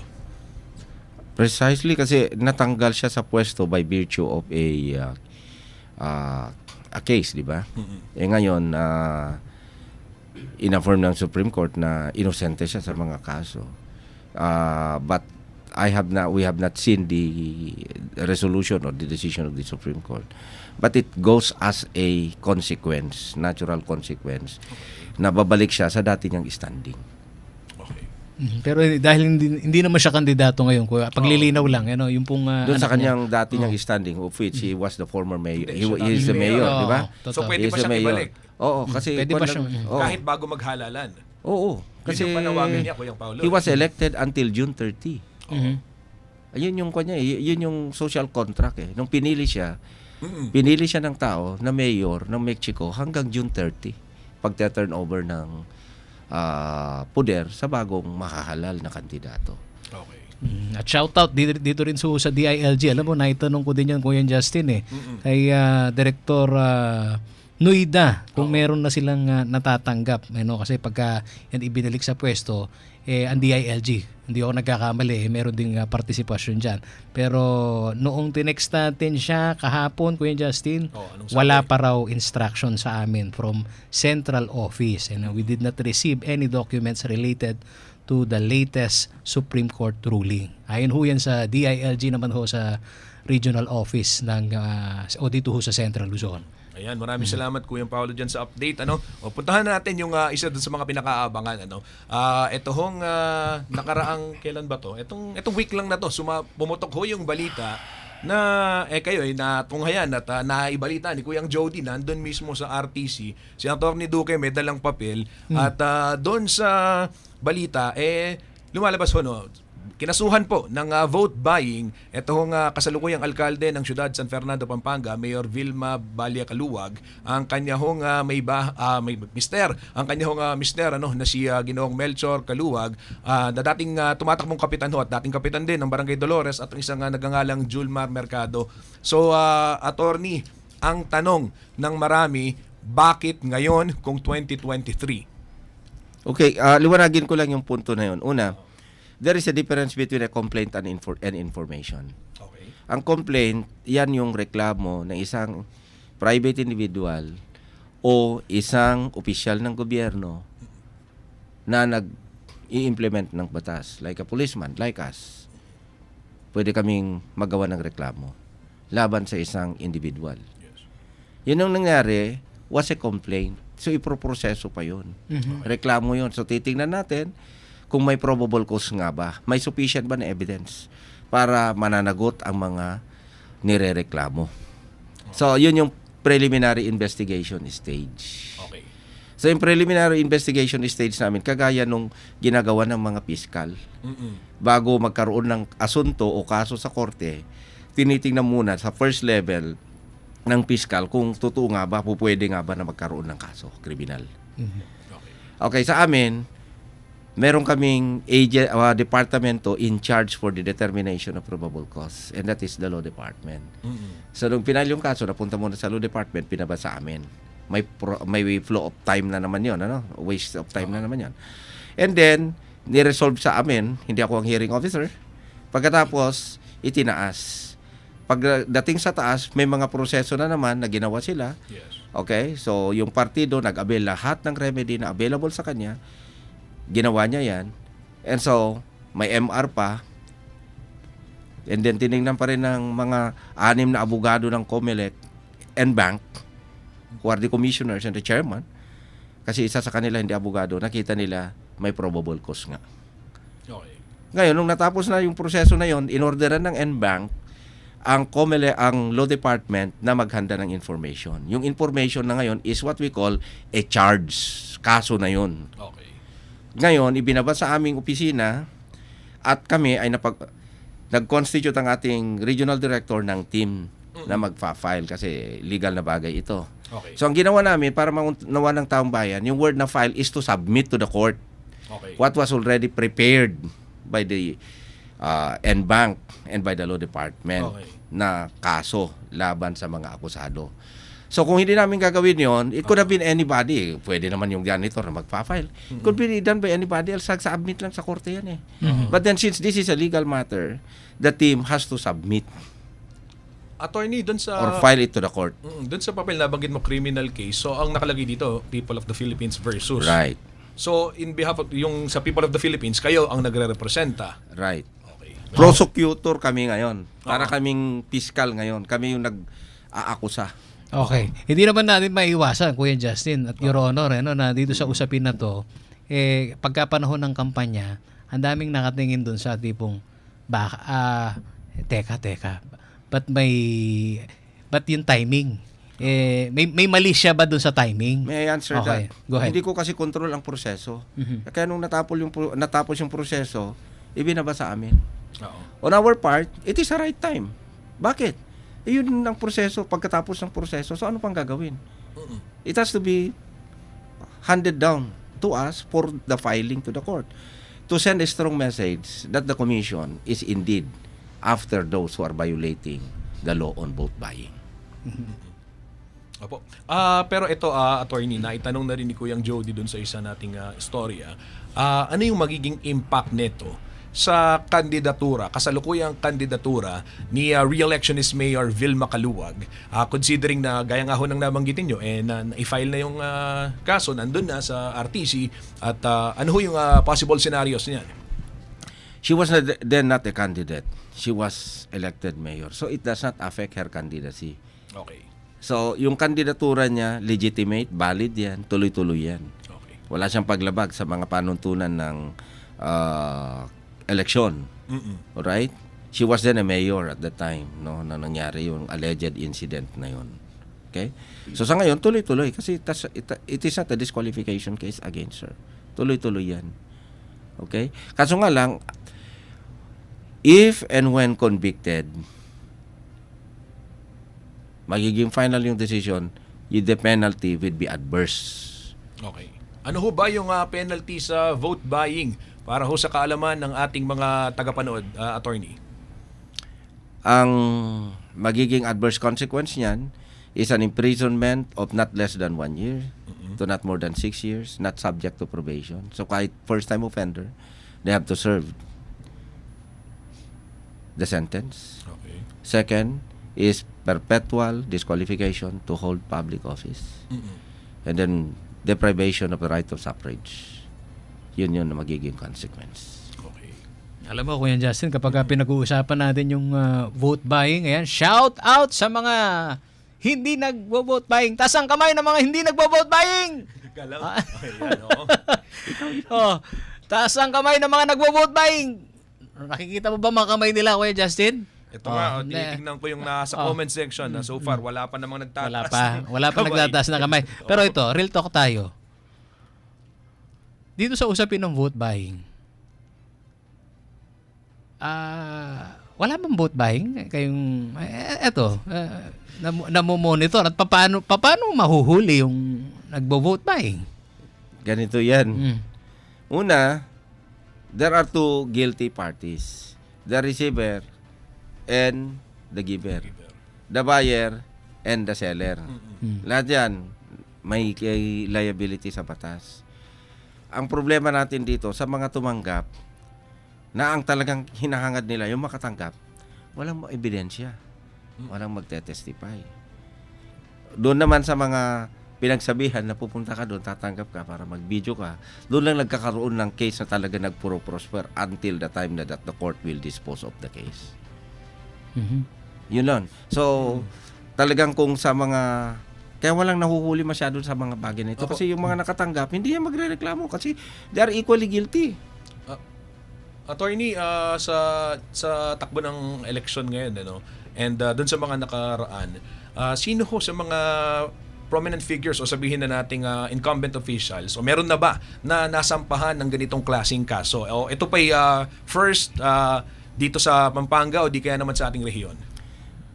Precisely kasi natanggal siya sa pwesto by virtue of a case, di ba? Ngayon, in-affirm ng Supreme Court na inosente siya sa mga kaso. But we have not seen the resolution or the decision of the Supreme Court. But it goes as a consequence, natural consequence, na babalik siya sa dati niyang standing. Okay. Pero dahil hindi naman siya kandidato ngayon, paglilinaw lang, yung pong doon sa kanyang dati niyang standing, of which he was the former mayor. He is the mayor, di ba? So pwede pa siyang ibalik? Oo, kasi pwede pa siyang, kahit bago maghalalan. Oo, kasi yun yung panawagan niya, Kuyang Paolo. He was elected until June 30. Ayun yung kanya, yun yung social contract nung pinili siya ng tao na mayor ng Mexico hanggang June 30 pagta-turn over ng poder sa bagong makahalal na kandidato. Okay. At shoutout dito rin sa DILG. Alam mo, naitanong ko din yan, Kuya Justin kay Director Nuida kung meron na silang natatanggap. Kasi pagka yan ibinalik sa pwesto, ang DILG, hindi ako nagkakamali, meron ding partisipasyon dyan. Pero noong tinext natin siya kahapon, Kuya Justin, wala pa raw instruction sa amin from central office. And we did not receive any documents related to the latest Supreme Court ruling. Ayon ho yan sa DILG naman ho sa regional office ng dito ho sa Central Luzon. Ayan, maraming salamat Kuyang Paolo dyan sa update. Puntahan natin yung isa dun sa mga pinakaabangan. Ito hong nakaraang, kailan ba to? Itong week lang na to, pumutok ho yung balita na kayo natunghayan at naibalita ni Kuyang Jody nandun mismo sa RTC. Si Atty. Duque may dalang papel at doon sa balita lumalabas ho kinasuhan po ng vote buying itong kasalukuyang alkalde ng siyudad San Fernando, Pampanga, Mayor Vilma Balia Caluwag, ang kanyahong mister na si Ginoong Melchor Caluwag, na dating tumatakbong kapitan at dating kapitan din ng Barangay Dolores at isang nagangalang Julmar Mercado. So attorney, ang tanong ng marami, bakit ngayon kung 2023? Okay, liwanagin ko lang yung punto na yun. Una, there is a difference between a complaint and information. Okay. Ang complaint, yan yung reklamo ng isang private individual o isang opisyal ng gobyerno na nag-i-implement ng batas, like a policeman, like us. Pwede kaming magawa ng reklamo laban sa isang individual. Yes. Yun ang nangyari was a complaint. So, iproproseso pa yun. Reklamo yun. So, titingnan natin kung may probable cause nga ba, may sufficient ba na evidence para mananagot ang mga nirereklamo. So, yun yung preliminary investigation stage. Okay. So, yung preliminary investigation stage namin, kagaya nung ginagawa ng mga piskal, bago magkaroon ng asunto o kaso sa korte, tinitingnan muna sa first level ng piskal kung totoo nga ba, pwede nga ba na magkaroon ng kaso, kriminal. Okay, sa amin, meron kaming departamento in charge for the determination of probable cause, and that is the law department. So, nung pinal yung kaso, napunta muna sa law department, pinabasa sa amin. May flow of time na naman yun, waste of time na naman yun. And then, niresolve sa amin, hindi ako ang hearing officer. Pagkatapos, itinaas Pagdating sa taas, may mga proseso na naman na ginawa sila. Yes. Okay? So, yung partido, nag-avail lahat ng remedy na available sa kanya. Ginawa niya yan. And so, may MR pa. And then, tinignan pa rin ng mga 6 na abogado ng COMELEC and bank, who are the commissioners and the chairman. Kasi isa sa kanila hindi abogado. Nakita nila may probable cause nga. Okay. Ngayon, nung natapos na yung proseso na yon, inorderan ng NBank ang COMELEC, ang Law Department na maghanda ng information. Yung information na ngayon is what we call a charge. Kaso na yon. Okay. Ngayon, ibinaba sa aming opisina at kami ay nag-constitute ang ating regional director ng team na magfa-file kasi legal na bagay ito. Okay. So, ang ginawa namin para maunawa ng taong bayan, yung word na file is to submit to the court Okay. what was already prepared by the NBank and by the Law Department Okay. na kaso laban sa mga akusado. So kung hindi namin gagawin yon, it could have been anybody. Pwede naman yung janitor na magpa-file. It could be done by anybody else. Submit lang sa korte yan eh. But then since this is a legal matter, the team has to submit Attorney, doon sa or file it to the court. doon sa papel na banggit mo criminal case. So ang nakalagay dito, People of the Philippines versus. Right. So in behalf of yung sa People of the Philippines, kayo ang nagre-representa. Right. Okay. Prosecutor kami ngayon. Para kaming fiscal ngayon. Kami yung nag-aakusa. Okay. Hindi naman natin maiiwasan, Kuya Justin at Your Honor, na dito sa usapin na to, pagkapanahon ng kampanya, ang daming nakatingin dun sa tipong, teka, ba't yung timing? May mali siya ba dun sa timing? May I answer Okay, that? go ahead. Hindi ko kasi control ang proseso. Kaya nung natapos yung proseso, ibinaba sa amin. Oo. On our part, it is a right time. Bakit? Yun ang proseso, pagkatapos ng proseso, so ano pang gagawin? It has to be handed down to us for the filing to the court to send a strong message that the commission is indeed after those who are violating the law on vote buying. Opo. Pero ito, attorney, naitanong na rin ni Kuyang Jody dun sa isa nating istorya. Ano yung magiging impact nito sa kandidatura, kasalukuyang kandidatura ni re-electionist Mayor Vilma Caluwag, considering na gaya nga ho nang nabanggitin nyo, na-file na yung kaso, nandun na sa RTC, at ano ho yung possible scenarios niyan? She was then not a candidate. She was elected mayor. So it does not affect her candidacy. Okay. So yung kandidatura niya, legitimate, valid yan, tuloy-tuloy yan. Okay. Wala siyang paglabag sa mga panuntunan ng eleksyon. Alright? She was then a mayor at the time, no, na nangyari yung alleged incident na yun. Okay? So sa ngayon, tuloy-tuloy kasi it is not a disqualification case against her. Tuloy-tuloy yan. Okay? Kaso nga lang, if and when convicted, magiging final yung decision, the penalty will be adverse. Okay. Ano ho ba yung penalty sa vote buying para ho sa kaalaman ng ating mga tagapanood, attorney? Ang magiging adverse consequence niyan is an imprisonment of not less than 1 year to not more than 6 years, not subject to probation. So kahit first-time offender, they have to serve the sentence. Okay. Second is perpetual disqualification to hold public office. And then deprivation of the right of suffrage. Yun na magiging consequence. Okay. Alam mo, Kuya Justin, kapag pinag-uusapan natin yung vote buying, ayan, shout out sa mga hindi nagvo-vote buying. Taas ang kamay ng mga hindi nagvo-vote buying! Galang. Okay, yan, oo. Taas ang kamay ng mga nagvo-vote buying! Nakikita mo ba mga kamay nila, Kuya Justin? Ito nga, tinitingnan ko yung nasa comment section na so far, wala pa namang nagtataas. Wala pa nagtataas ng kamay. Pero ito, real talk tayo. Dito sa usapin ng vote buying, wala bang vote buying? Kayong, namomonitor at paano mahuhuli yung nagbo-vote buying? Ganito yan. Una, there are two guilty parties. The receiver and the giver. The buyer and the seller. Lahat yan, may liability sa batas. Ang problema natin dito sa mga tumanggap na ang talagang hinahangad nila yung makatanggap, walang ebidensya. Walang magte-testify. Doon naman sa mga pinagsabihan na pupunta ka doon, tatanggap ka para mag-video ka, doon lang nagkakaroon ng case na talaga nagpuro-prosper until the time that the court will dispose of the case. Yun lang. So, talagang kung sa mga... Kaya walang nahuhuli masyado sa mga bagay na ito. Kasi yung mga nakatanggap, hindi yan magre-reklamo kasi they are equally guilty. Attorney, sa takbo ng election ngayon, and doon sa mga nakaraan, sino ho sa mga prominent figures o sabihin na nating incumbent officials o meron na ba na nasampahan ng ganitong klaseng kaso? O ito pa'y first dito sa Pampanga o di kaya naman sa ating rehiyon?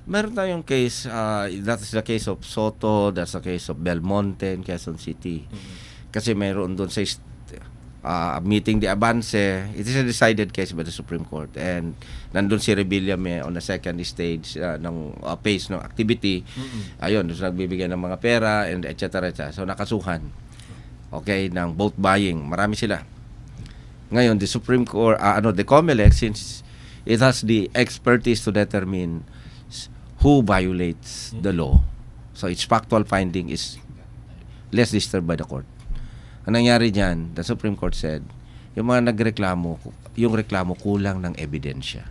Meron tayong case, that is the case of Soto, that's the case of Belmonte in Quezon City. Kasi meron doon sa meeting de avance, it is a decided case by the Supreme Court, and nandun si Rebilla on the second stage ng phase ng activity. Ayun, so nagbibigay ng mga pera and etc. So nakasuhan. Okay, ng vote buying. Marami sila. Ngayon, the Supreme Court, the COMELEC, since it has the expertise to determine who violates the law, so its factual finding is less disturbed by the court. Ang nangyari dyan, the Supreme Court said, yung mga nagreklamo, yung reklamo kulang ng ebidensya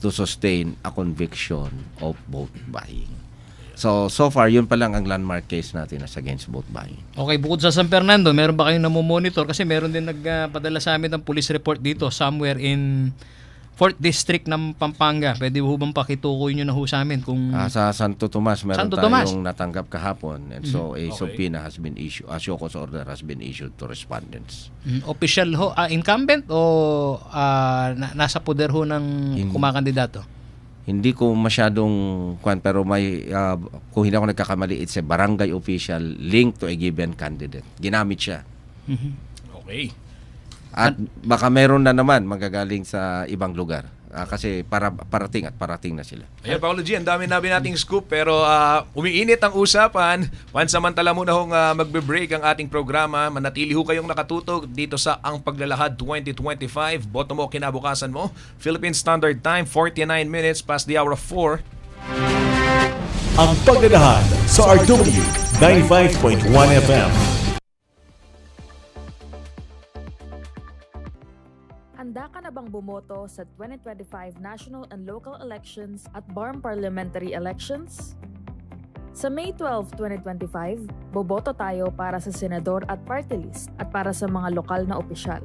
to sustain a conviction of vote buying. So far, yun pa lang ang landmark case natin as against vote buying. Okay, bukod sa San Fernando, meron ba kayong namomonitor? Kasi meron din nagpadala sa amin ng police report dito, somewhere in 4th District ng Pampanga. Pwede ho bang pakitukoy nyo na ho sa amin? Kung... sa Santo Tomas, meron Santo Tomas tayong natanggap kahapon. And so, a subpoena has been issued, a show cause order has been issued to respondents. Official ho, incumbent o nasa poder ho ng kumakandidato? Hindi ko masyadong pero may, kung hindi ako nagkakamali, it's a barangay official linked to a given candidate. Ginamit siya. Okay. At baka meron na naman magagaling sa ibang lugar. Kasi parating na sila. Ayan, Paolo G, ang dami nating scoop pero umiinit ang usapan. Pansamantala muna hong magbe-break ang ating programa. Manatili ho kayong nakatutok dito sa Ang Paglalahad 2025. Boto mo, kinabukasan mo. Philippine Standard Time, 49 minutes past the hour of 4. Ang Paglalahad sa RW 95.1 FM. Handa ka na bang bumoto sa 2025 national and local elections at BARM parliamentary elections? Sa May 12, 2025, boboto tayo para sa senador at party list at para sa mga lokal na opisyal.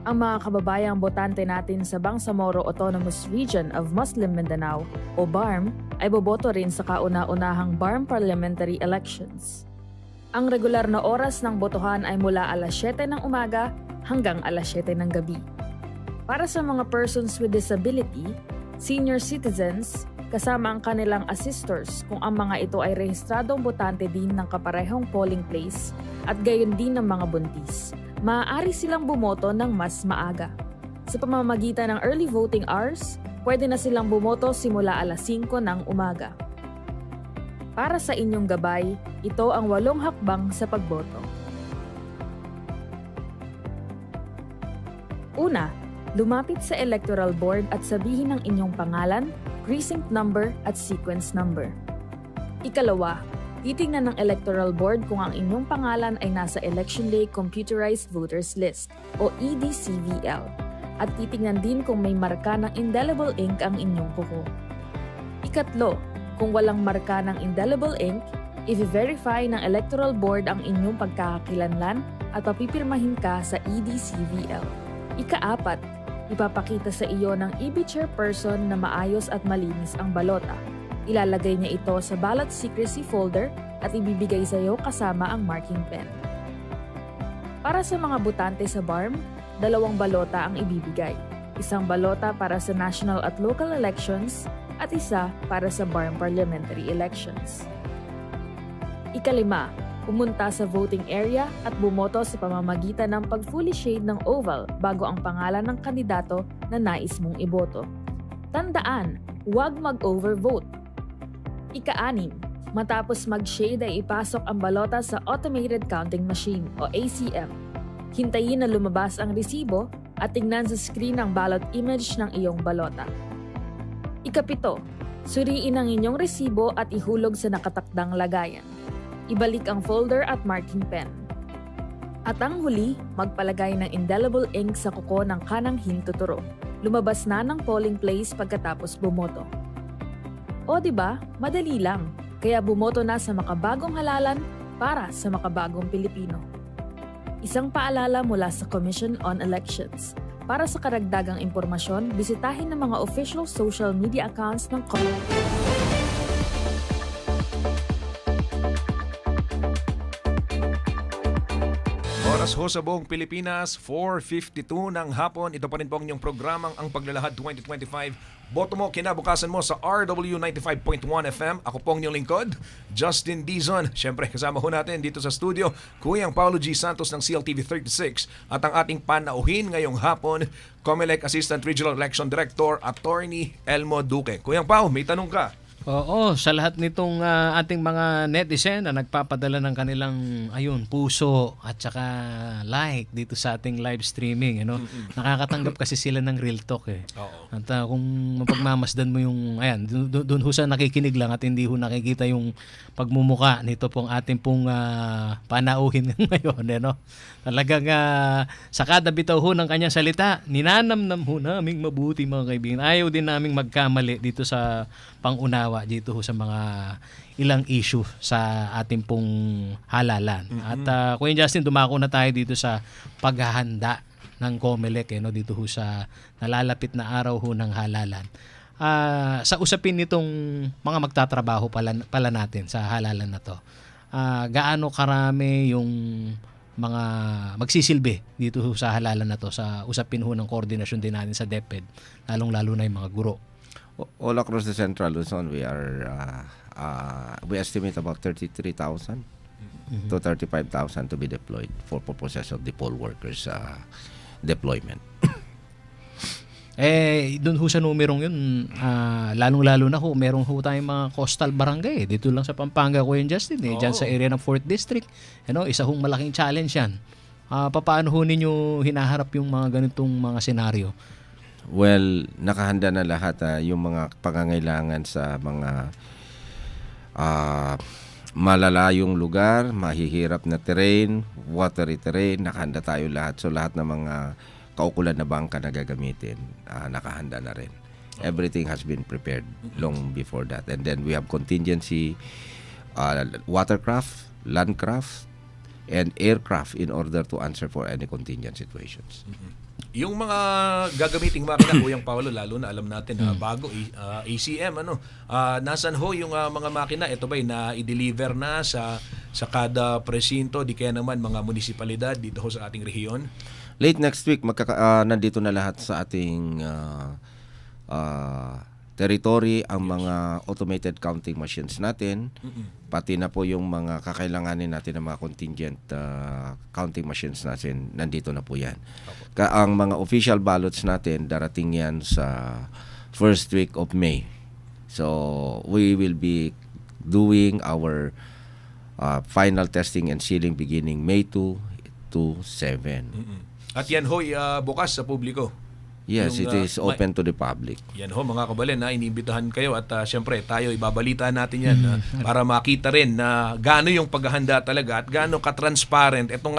Ang mga kababayang botante natin sa Bangsamoro Autonomous Region of Muslim Mindanao o BARM ay boboto rin sa kauna-unahang BARM parliamentary elections. Ang regular na oras ng botohan ay mula alas 7 ng umaga hanggang alas 7 ng gabi. Para sa mga persons with disability, senior citizens, kasama ang kanilang assistors kung ang mga ito ay rehistradong botante din ng kaparehong polling place at gayon din ng mga buntis, maaari silang bumoto ng mas maaga. Sa pamamagitan ng early voting hours, pwede na silang bumoto simula alas 5 ng umaga. Para sa inyong gabay, ito ang 8 hakbang sa pagboto. Una, lumapit sa Electoral Board at sabihin ang inyong pangalan, precinct number at sequence number. Ikalawa, titingnan ng Electoral Board kung ang inyong pangalan ay nasa Election Day Computerized Voters List o EDCVL at titingnan din kung may marka ng indelible ink ang inyong kuko. Ikatlo, kung walang marka ng indelible ink, i-verify ng Electoral Board ang inyong pagkakakilanlan at papipirmahin ka sa EDCVL. Ika-4, ipapakita sa iyo ng EB chairperson na maayos at malinis ang balota. Ilalagay niya ito sa ballot secrecy folder at ibibigay sa iyo kasama ang marking pen. Para sa mga botante sa BARM, 2 balota ang ibibigay. Isang balota para sa national at local elections at isa para sa BARM parliamentary elections. Ika-5, pumunta sa voting area at bumoto sa pamamagitan ng pag-fully shade ng oval bago ang pangalan ng kandidato na nais mong iboto. Tandaan, huwag mag-overvote. Ika-6, matapos mag-shade ay ipasok ang balota sa Automated Counting Machine o ACM. Hintayin na lumabas ang resibo at tingnan sa screen ang ballot image ng iyong balota. Ikapito, suriin ang inyong resibo at ihulog sa nakatakdang lagayan. Ibalik ang folder at marking pen. At ang huli, magpalagay ng indelible ink sa kuko ng kanang hintuturo. Lumabas na ng polling place pagkatapos bumoto. O diba, madali lang. Kaya bumoto na sa makabagong halalan para sa makabagong Pilipino. Isang paalala mula sa Commission on Elections. Para sa karagdagang impormasyon, bisitahin ang mga official social media accounts ng Oras ho sa buong Pilipinas, 4:52 ng hapon. Ito pa rin po ang inyong programang Ang Paglalahad 2025. Boto mo, kinabukasan mo sa RW 95.1 FM. Ako po ang inyong lingkod, Justin Dizon. Siyempre, kasama ho natin dito sa studio, Kuyang Paulo G. Santos ng CLTV 36 at ang ating panauhin ngayong hapon, COMELEC Assistant Regional Election Director, Attorney Elmo Duque. Kuyang Pao, may tanong ka. Oo, sa lahat nitong ating mga netizen na nagpapadala ng kanilang puso at saka like dito sa ating live streaming, nakakatanggap kasi sila ng real talk eh. Oo. At kung mapagmamasdan mo yung doon ho sa nakikinig lang at hindi ho nakikita yung pagmumuka nito pong ating pong panauhin ngayon, Talagang sa kada bitaw ho ng kanyang salita, ninanamnam ho naming mabuti mga kaibigan. Ayaw din naming magkamali dito sa pangunawa dito ho sa mga ilang issue sa ating pong halalan. At Kuya Justin, dumako na tayo dito sa paghahanda ng COMELEC dito ho sa nalalapit na araw ho ng halalan. Sa usapin nitong mga magtatrabaho pala natin sa halalan na to, gaano karami yung mga magsisilbi dito sa halalan na to sa usapin ho ng koordinasyon din natin sa DepEd, lalong-lalo na yung mga guro? All across the Central Luzon, we estimate about 33,000 to 35,000 to be deployed for purposes of the poll workers deployment. Doon ho sa numerong yun, lalong-lalo na ho, meron ho tayong mga coastal barangay. Dito lang sa Pampanga, Kuya Justin, dyan sa area ng 4th District. Isa hong malaking challenge yan. Paano ho ninyo hinaharap yung mga ganitong mga senaryo? Well, nakahanda na lahat yung mga pangangailangan sa mga malalayong lugar, mahihirap na terrain, watery terrain, nakahanda tayo lahat. So lahat ng mga kaukulan na bangka na gagamitin, nakahanda na rin. Everything has been prepared long before that. And then we have contingency watercraft, landcraft, and aircraft in order to answer for any contingent situations. Yung mga gagamiting makina, Kuyang Paulo, lalo na alam natin bago ACM, nasan ho yung mga makina? Ito ba'y na-i-deliver na sa kada presinto, di kaya naman mga munisipalidad dito ho sa ating rehiyon? Late next week, nandito na lahat sa ating territory ang mga automated counting machines natin. Pati na po yung mga kakailanganin natin ng mga contingent counting machines natin, nandito na po yan. Ang mga official ballots natin, darating yan sa first week of May. So, we will be doing our final testing and sealing beginning May 2 to 7. At yan ho'y bukas sa publiko. Yes, it is open to the public. Yan ho, mga kabalen, iniimbitahan kayo at syempre tayo ibabalita natin yan para makita rin na gaano yung paghahanda talaga at gaano ka-transparent itong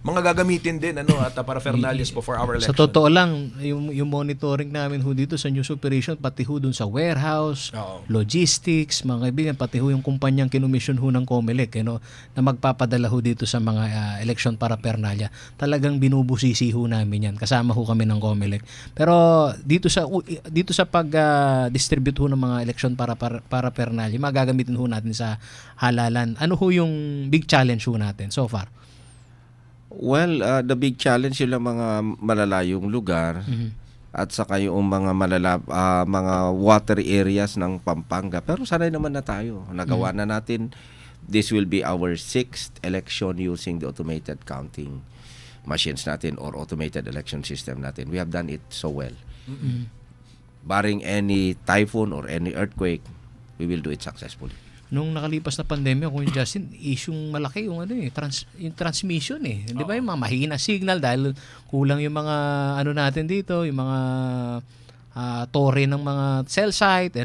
mga gagamitin din at paraphernalias for our election. Sa totoo lang, yung monitoring namin ho dito sa news operation, pati ho dun sa warehouse, logistics, mga kaibigan, pati ho yung kumpanyang kinumisyon ho ng COMELEC na magpapadala ho dito sa mga election paraphernalia. Talagang binubusisi ho namin yan. Kasama ho kami ng COMELEC. Pero dito sa pag-distribute ho ng mga election paraphernalia, magagamitin ho natin sa halalan. Ano ho yung big challenge ho natin so far? Well, the big challenge yung mga malalayong lugar at saka yung mga mga watery areas ng Pampanga. Pero sanay naman na tayo. Nagawa na natin. This will be our 6th election using the automated counting machines natin or automated election system natin. We have done it so well. Barring any typhoon or any earthquake, we will do it successfully. Nung nakalipas na pandemya, Kuya Justin, isyung malaki yung yung transmission Di ba yung mga mahina signal dahil kulang yung mga natin dito, yung mga tore ng mga cell site,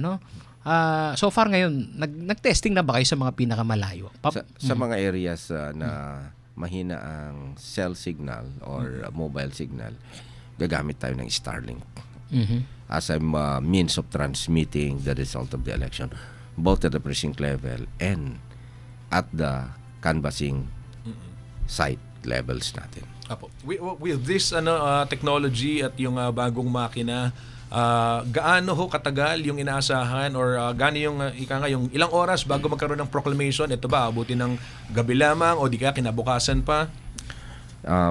so far ngayon, nag-testing na ba kayo sa mga pinakamalayo? Sa mga areas na mahina ang cell signal or mobile signal, gagamit tayo ng Starlink as a means of transmitting the result of the election, both at the precinct level and at the canvassing site levels natin. Apo. With this technology at yung bagong makina, gaano ho katagal yung inaasahan or gaano yung yung ilang oras bago magkaroon ng proclamation? Ito ba abutin ng gabi lamang o di kaya kinabukasan pa?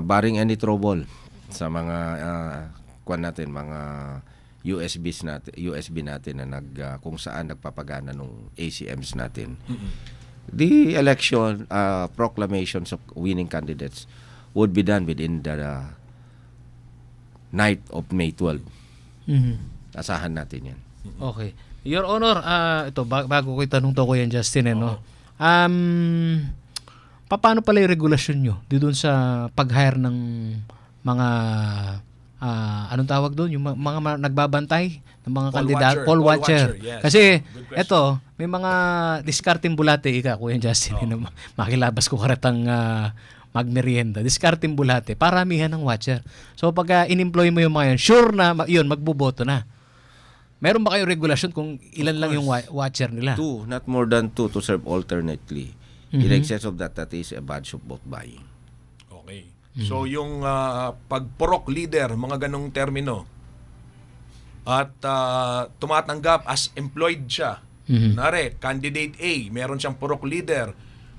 Barring any trouble sa mga mga USB natin na kung saan nagpapagana nung ACMs natin. The election proclamations of winning candidates would be done within the night of May 12. Asahan natin yan. Okay. Your Honor, ito, bago ko itanong to Kuya Justin, paano pala yung regulasyon nyo dito sa pag-hire ng mga, anong tawag doon? Yung mga nagbabantay ng mga kandidato? Poll watcher. Yes. Kasi, ito, may mga discarding bulate, Kuya Justin, makilabas ko karatang magmerienda. Discarding bulate, paramihan ng watcher. So, pag in-employ mo yung mga yun, sure na yun, magboboto na. Meron ba kayong regulasyon kung ilan lang yung watcher nila? 2, not more than 2 to serve alternately. In excess of that is a badge of vote buying. Okay. So, yung pagpurok leader, mga ganong termino, at tumatanggap as employed siya. Nare, candidate A, meron siyang purok leader.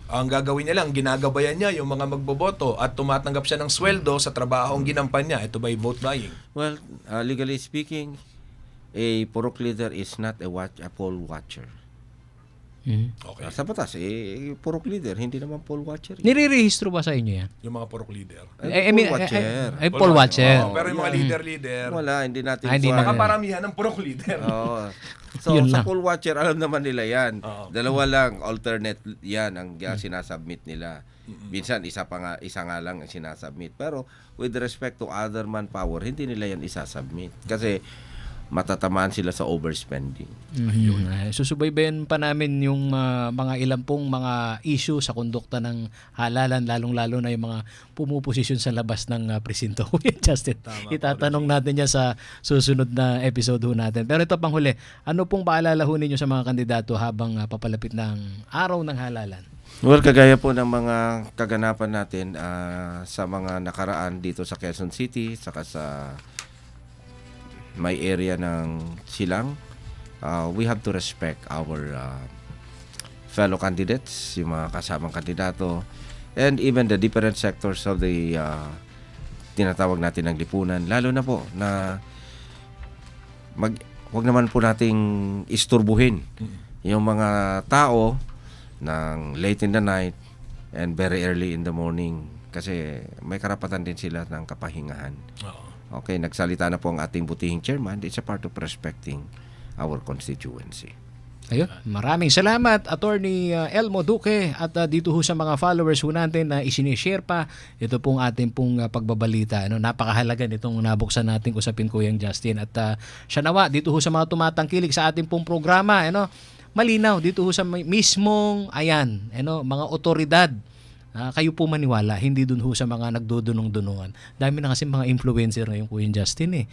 Ang gagawin niya lang, ginagabayan niya yung mga magboboto at tumatanggap siya ng sweldo sa trabahong ginampan niya. Ito ba yung vote buying? Well, legally speaking, a purok leader is not a poll watcher. Okay. Sa batas, purok leader, hindi naman poll watcher. Nire-rehistro ba sa inyo yan? Yung mga purok leader. Poll watcher. Poll watcher. Pero yung mga leader. Wala, hindi natin. Hindi na. Makaparamihan ng purok leader. Oo. So, Yun sa lang. poll watcher, alam naman nila yan. Dalawa lang, alternate yan ang sinasubmit nila. Minsan, isa nga lang ang sinasubmit. Pero, with respect to other manpower, hindi nila yan isasubmit. Kasi, matatamaan sila sa overspending. Susubaybayan pa namin yung mga ilang pong mga issue sa kondukta ng halalan, lalong-lalo na yung mga pumuposisyon sa labas ng presinto. Justin, itatanong natin yan sa susunod na episode ho natin. Pero ito pang huli, ano pong paalala ho ninyo sa mga kandidato habang papalapit ng araw ng halalan? Well, kagaya po ng mga kaganapan natin sa mga nakaraan dito sa Quezon City, saka sa may area ng Silang, we have to respect our fellow candidates, yung mga kasamang kandidato, and even the different sectors of the tinatawag natin ng lipunan. Lalo na po na wag naman po nating isturbuhin yung mga tao ng late in the night and very early in the morning, kasi may karapatan din sila ng kapahingahan. Okay, nagsalita na po ang ating butihing chairman. It's a part of respecting our constituency. Ayun, maraming salamat Attorney Elmo Duque at dito ho sa mga followers ho natin na isinishare pa ito pong ating pong pagbabalita. Napakahalaga nitong nabuksan nating usapin Kuyang Justin at siya nawa dito ho sa mga tumatangkilik sa ating pong programa, malinaw dito ho sa mismong mga otoridad. Kayo po maniwala, hindi dun ho sa mga nagdudunong-dunungan. Dami na kasi mga influencer ngayon Kuya Justin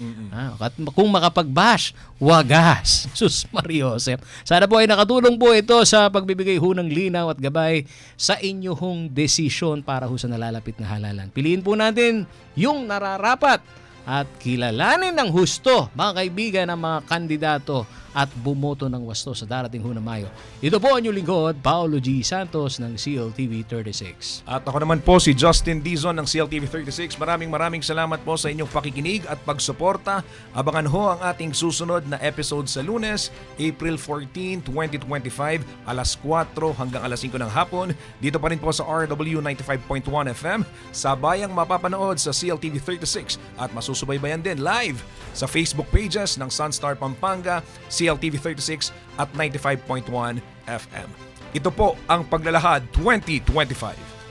At kung makapag-bash, wagas. Sus Mariosep. Sana po ay nakatulong po ito sa pagbibigay ho ng linaw at gabay sa inyong desisyon para ho sa nalalapit na halalan. Piliin po natin yung nararapat at kilalanin ng husto, mga kaibigan, ng mga kandidato at bumoto ng wasto sa darating ho na Mayo. Ito po ang inyong lingkod, Paolo G. Santos ng CLTV 36. At ako naman po si Justin Dizon ng CLTV 36. Maraming salamat po sa inyong pakikinig at pagsuporta. Abangan ho ang ating susunod na episode sa Lunes, April 14, 2025, alas 4 hanggang alas 5 ng hapon. Dito pa rin po sa RW 95.1 FM. Sabayang mapapanood sa CLTV 36 at masusubaybayan din live sa Facebook pages ng Sunstar Pampanga, CLTV 36 at 95.1 FM. Ito po ang Paglalahad 2025.